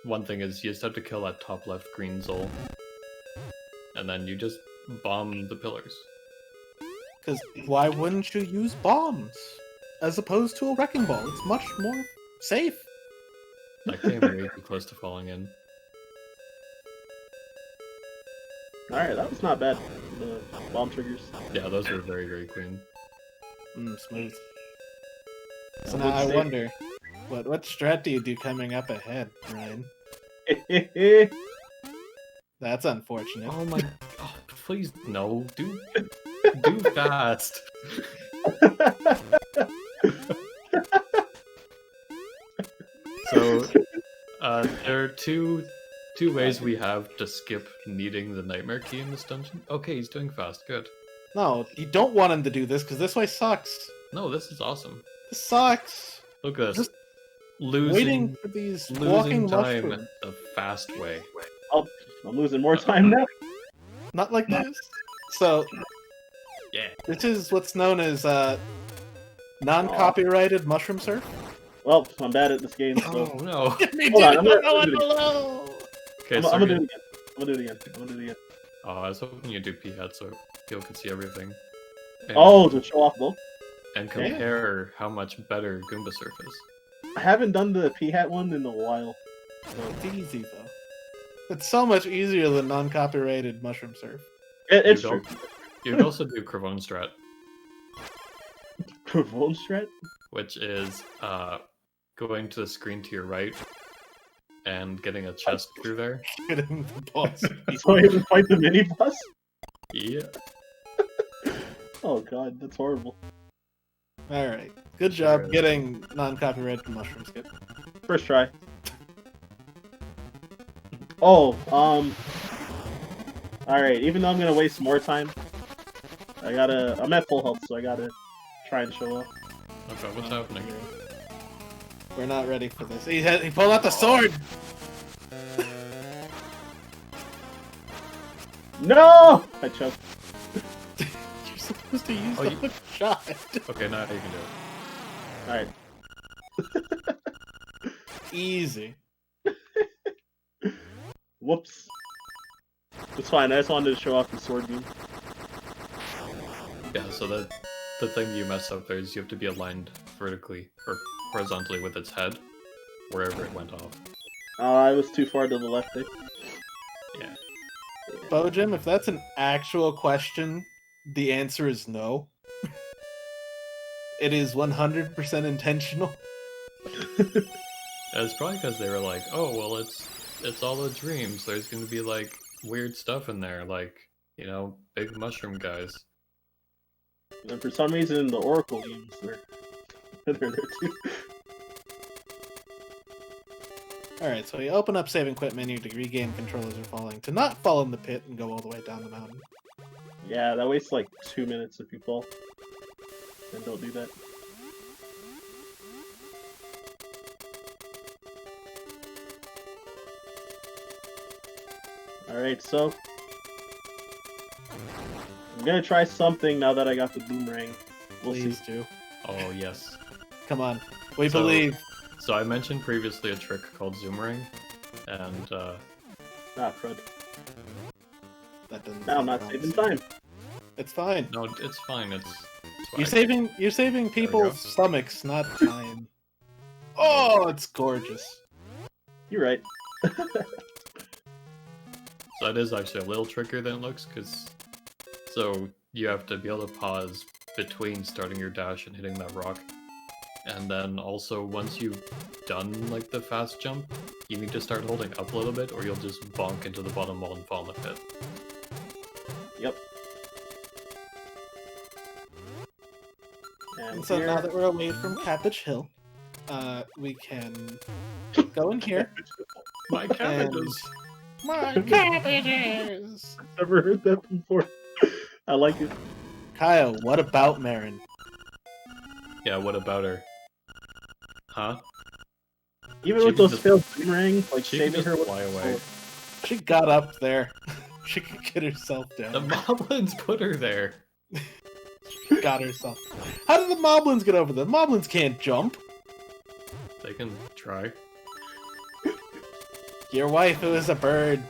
one thing is you just have to kill that top left green Zol. And then you just bomb the pillars. Because why wouldn't you use bombs as opposed to a wrecking ball? It's much more safe. That came way too close to falling in. Alright, that was not bad. The bomb triggers. Yeah, those were very, very clean. Smooth. So I now would I say- wonder, what strat do you do coming up ahead, Ryan? That's unfortunate. Oh my... Oh, please, no. Do fast. So, there are two ways we have to skip needing the nightmare key in this dungeon. Okay, he's doing fast. Good. No, you don't want him to do this because this way sucks. No, this is awesome. This sucks. Look at this. Just Losing Waiting for these walking time mushrooms. the fast way. I'm losing more time now. Not like this. So, Yeah. this is what's known as non-copyrighted mushroom surf. Well, I'm bad at this game, so... Oh no. Hold on, I'm gonna do it. Okay, I'm so gonna do it again. I'm gonna do it again. Oh, I was hoping you'd do P-hat so people could see everything. And, Oh, to show off both? and compare how much better Goomba Surf is. I haven't done the P-hat one in a while. It's easy though. It's so much easier than non-copyrighted mushroom surf. It's You'd true. You'd also do Cravone Strat, Provone strat? which is going to the screen to your right and getting a chest through there. Getting the boss. So I have to fight the mini boss? Yeah. Oh god, that's horrible. Alright. Good job getting non-copyrighted mushroom skip. First try. Oh, alright, even though I'm gonna waste more time, I'm at full health, so I gotta try and show off. Okay, what's happening? We're not ready for this. He pulled out the sword! No! I choked. You're supposed to use Oh, the you- hook shot. Okay, now you can do it. Alright. Easy. Whoops. It's fine, I just wanted to show off the sword beam. Yeah, so the thing you mess up there is you have to be aligned vertically or horizontally with its head, wherever it went off. I was too far to the left there. Yeah. Bojim, if that's an actual question, the answer is no. It is 100% intentional. It's probably because they were like, oh, well, it's all a dream, so there's gonna be, like, weird stuff in there, like, you know, big mushroom guys. And for some reason, the Oracle beams are they're there too. Alright, so you open up save and quit menu to regain control as you're falling, to not fall in the pit and go all the way down the mountain. Yeah, that wastes like 2 minutes if you fall. And don't do that. Alright, so I'm gonna try something now that I got the boomerang. We'll Please see. do. Oh, yes. Come on. We So- believe. So I mentioned previously a trick called Zoomerang, and Crud. That doesn't. Now I'm not saving time. It's fine. no, it's fine. It's You're fine. saving go. people's stomachs, not time. Oh, it's gorgeous. You're right. So that is actually a little trickier than it looks, so you have to be able to pause between starting your dash and hitting that rock. And then also, once you've done like the fast jump, you need to start holding up a little bit or you'll just bonk into the bottom wall and fall in the pit. Yep. And so now that we're away from Cabbage Hill, we can go in here. My cabbages! My cabbages! I've never heard that before. I like it. Kyle, what about Marin? Yeah, what about her? Huh? Even She with can those just- failed boomerang, like She can saving just her with fly away. She got up there. She could get herself The down. moblins put her there. She got herself. How did the moblins get over there? The moblins can't jump. They can try. Your wife, who is a bird.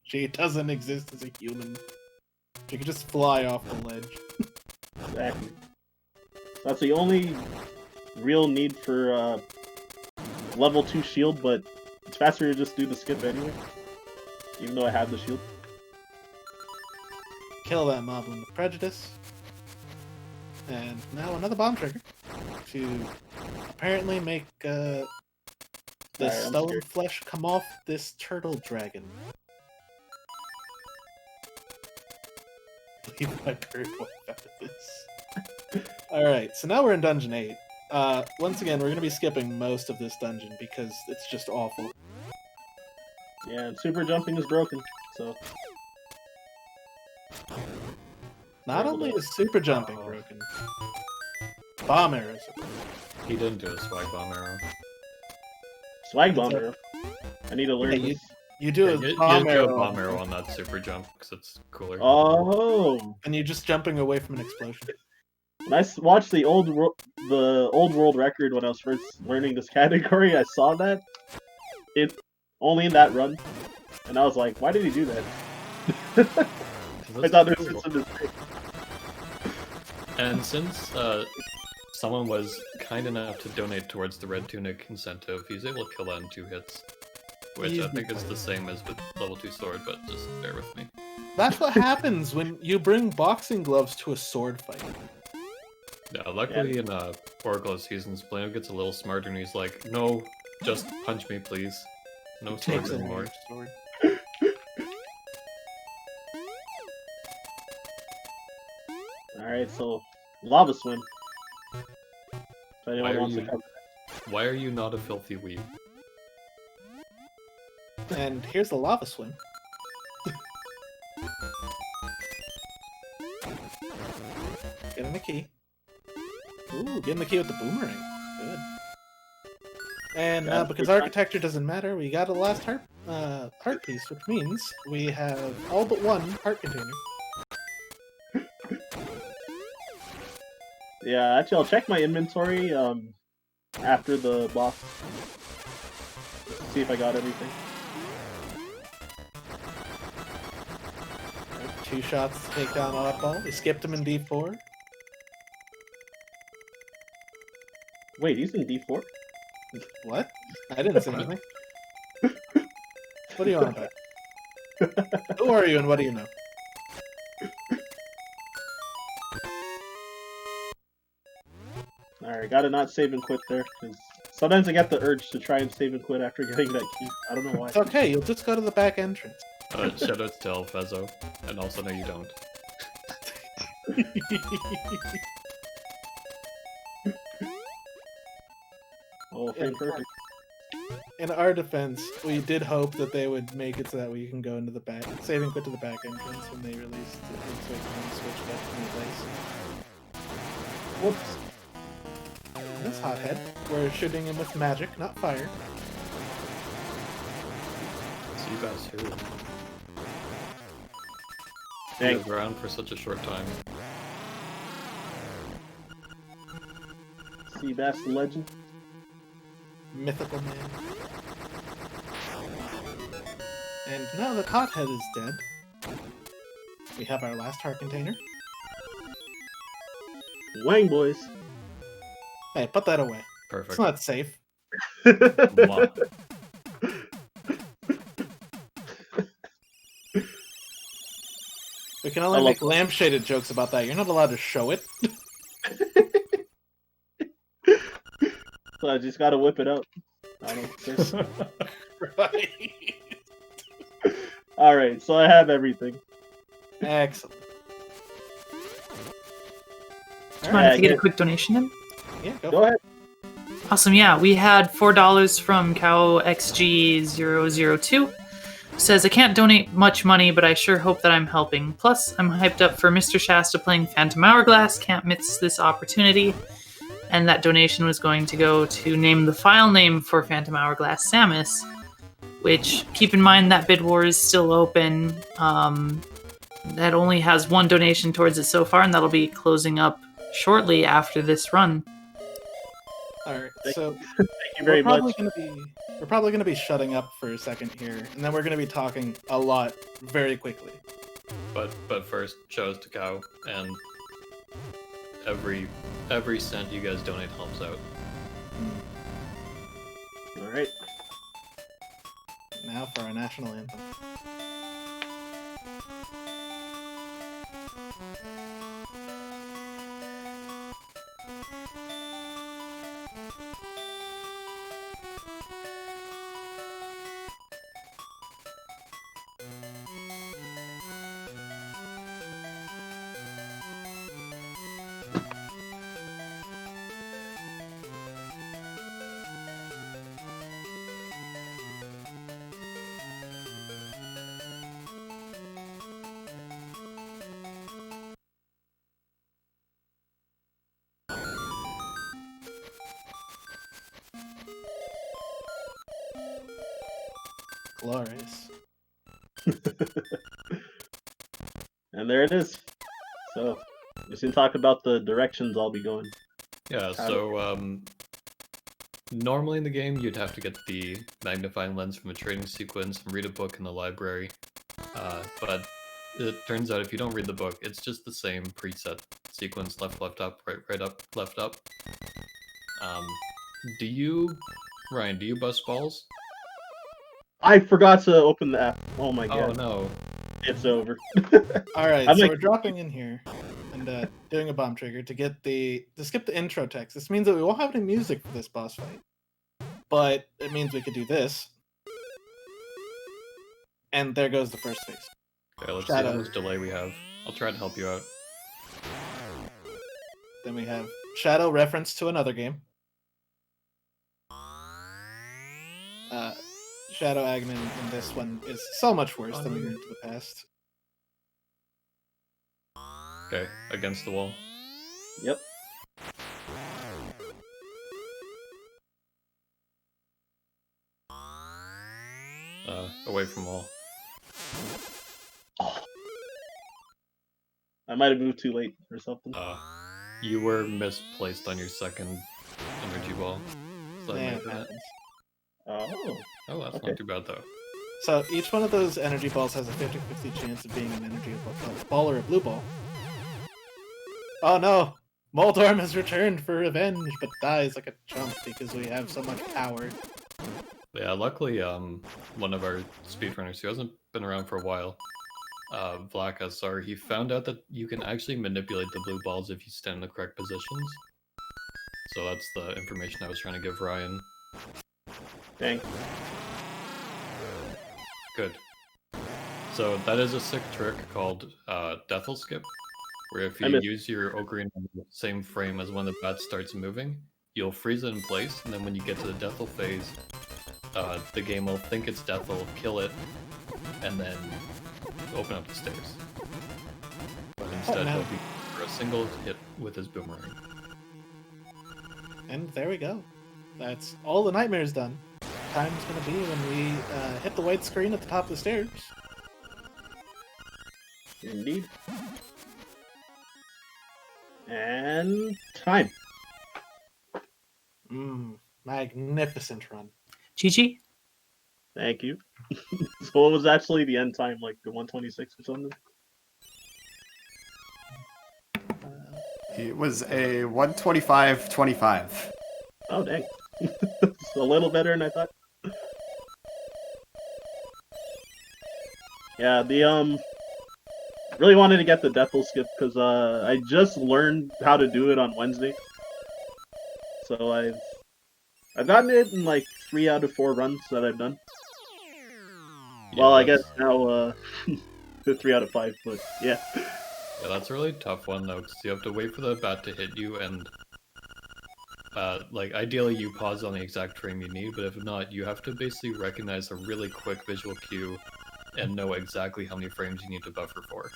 She doesn't exist as a human. She could just fly off the ledge. Exactly. That's the only real need for level 2 shield, but it's faster to just do the skip anyway. Even though I have the shield. Kill that moblin with prejudice. And now another bomb trigger. To apparently make the Alright, I'm stolen scared. flesh come off this turtle dragon. Leave my bird wife out of this. Alright, so now we're in Dungeon 8. Once again, we're going to be skipping most of this dungeon because it's just awful. Yeah, and super jumping is broken, so Not only is super jumping broken, bomb arrows are broken. He didn't do a swag bomb arrow. swag bomb arrow. I need to learn Yeah, this. You do Yeah, a you bomb do arrow, a bomb arrow on that super jump because it's cooler. Oh, and you're just jumping away from an explosion. when I watched the old world record when I was first learning this category, I saw that it only in that run, and I was like, why did he do that? I thought there was some mistake. And since someone was kind enough to donate towards the Red Tunic incentive, he's able to kill that in 2 hits. Which I think is the same as with level 2 sword, but just bear with me. That's what happens when you bring boxing gloves to a sword fight. Yeah, luckily in Oracle of Seasons, Blano gets a little smarter and he's like, no, just punch me please. No swords Takes away anymore. your sword. Alright, so lava swim. If Why anyone are wants to you- come. Why are you not a filthy weeb? And here's the lava swim. Getting the key. Ooh, getting the key with the boomerang. Good. And Yeah, because good time. architecture doesn't matter, we got a last heart piece, which means we have all but one heart container. Yeah, actually, I'll check my inventory after the boss. See if I got everything. 2 shots to take down Oddball. We skipped him in D4. Wait, he's in D4? What? I didn't say anything. What do you want about? Who are you and what do you know? Alright, gotta not save and quit there, because sometimes I get the urge to try and save and quit after getting that key. I don't know why. It's okay, you'll just go to the back entrance. Shoutouts to El Fezzo, and also no you don't. Oh, frame perfect. In our defense, we did hope that they would make it so that we can go into the back, save and quit to the back entrance when they released the switch back to new place. Whoops. This hothead, we're shooting him with magic, not fire. See you guys here. Dang. You guys were around for such a short time. Seabass legend. mythical man. And now that Hothead is dead, we have our last heart container. Wang boys. Hey, put that away. Perfect. It's not safe. Mwah. We can only I make love- lampshaded jokes about that. You're not allowed to show it. So I just gotta whip it up. I don't know. Right. Alright, so I have everything. Excellent. Do you mind if I get yeah. a quick donation in? Yeah, Go for it. ahead. Awesome, yeah. We had $4 from CowXG002. Says, I can't donate much money, but I sure hope that I'm helping. Plus, I'm hyped up for Mr. Shasta playing Phantom Hourglass. Can't miss this opportunity. And that donation was going to go to name the file name for Phantom Hourglass Samus. Which, keep in mind that bid war is still open. That only has one donation towards it so far, and that'll be closing up shortly after this run. Alright, so Thank you very much. we're probably gonna be shutting up for a second here, and then we're gonna be talking a lot very quickly. But first, shout out to Cow, and every cent you guys donate helps out. Alright. Now for our national anthem. Glorious. And there it is. So, we can talk about the directions I'll be going. Yeah, so normally in the game you'd have to get the magnifying lens from a training sequence and read a book in the library. But it turns out if you don't read the book, it's just the same preset sequence: left, left, up, right, up, left, up. Ryan, do you bust balls? I forgot to open the app. Oh my Oh god. no. It's over. Alright, I'm so like- we're dropping in here and doing a bomb trigger to skip the intro text. This means that we won't have any music for this boss fight. But it means we could do this. And there goes the first phase. Okay, let's see Shadow. how much delay we have. I'll try to help you out. Then we have Shadow reference to another game. Shadow Agman in this one is so much worse than we were into the past. Okay, against the wall. Yep. Away from wall. I might have moved too late or something. You were misplaced on your second energy ball. So that Yeah, might it have been it. happens. Oh. Oh, that's Okay. not too bad though. So each one of those energy balls has a 50-50 chance of being an energy ball or a blue ball. Oh no! Moldorm has returned for revenge, but dies like a chump because we have so much power. Yeah, luckily, one of our speedrunners who hasn't been around for a while, Black SR, he found out that you can actually manipulate the blue balls if you stand in the correct positions. So that's the information I was trying to give Ryan. Dang. Good. So that is a sick trick called Death'll Skip, where if I you missed- use your Ocarina in the same frame as when the bat starts moving, you'll freeze it in place, and then when you get to the Death'll phase, the game will think it's Death'll, kill it, and then open up the stairs. But instead, no. he'll be for a single hit with his boomerang. And there we go. That's all the nightmares done. Time's gonna be when we hit the white screen at the top of the stairs. Indeed. And time. Magnificent run. GG. Thank you. So what was actually the end time, like the 126 or something? It was a 125.25. Oh dang. It's a little better than I thought. Yeah, the really wanted to get the Deathful skip because I just learned how to do it on Wednesday. So I've gotten it in like 3 out of 4 runs that I've done. Well, I guess now the 3 out of 5, but yeah. Yeah, that's a really tough one though, because you have to wait for the bat to hit you, and like ideally you pause on the exact frame you need, but if not, you have to basically recognize a really quick visual cue and know exactly how many frames you need to buffer for.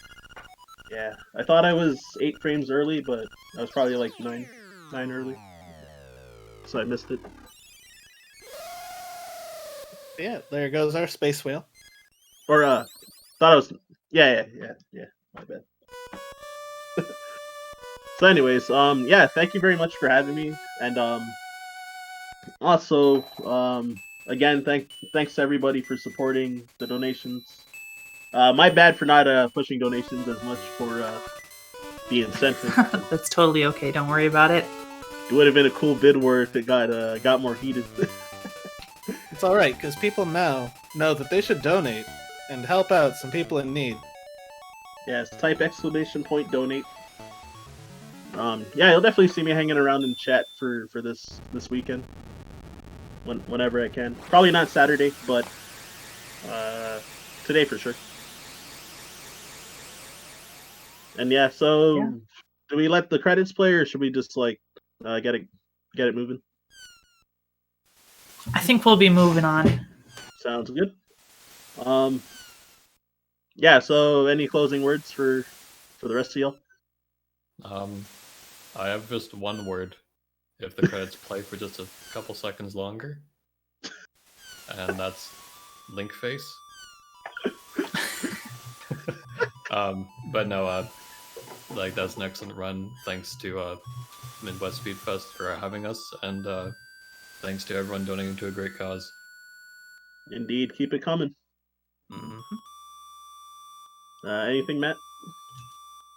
Yeah, I thought I was 8 frames early, but I was probably like 9 early. So I missed it. Yeah, there goes our space whale. Or thought I was yeah, my bad. So anyways, yeah, thank you very much for having me, and also again thanks to everybody for supporting the donations. My bad for not pushing donations as much for the incentive. That's totally okay. Don't worry about it. It would have been a cool bid war if it got more heated. It's all right because people now know that they should donate and help out some people in need. Yes, type !donate. Yeah, you'll definitely see me hanging around in chat for this weekend. Whenever I can. Probably not Saturday, but today for sure. And yeah, so Yeah. do we let the credits play, or should we just like get it moving? I think we'll be moving on. Sounds good. Yeah, so any closing words for the rest of y'all? I have just one word. If the credits play for just a couple seconds longer, and that's link face. But no, like that's an excellent run. Thanks to Midwest Speed Fest for having us, and thanks to everyone donating to a great cause. Indeed, keep it coming. Mhm. Anything, Matt?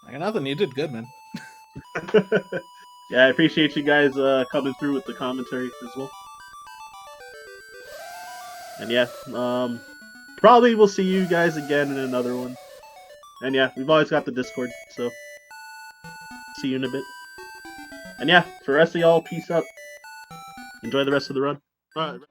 I got nothing. You did good, man. Yeah, I appreciate you guys coming through with the commentary as well. And yeah, probably we'll see you guys again in another one. And yeah, we've always got the Discord, so see you in a bit. And yeah, for the rest of y'all, peace out. Enjoy the rest of the run. All right.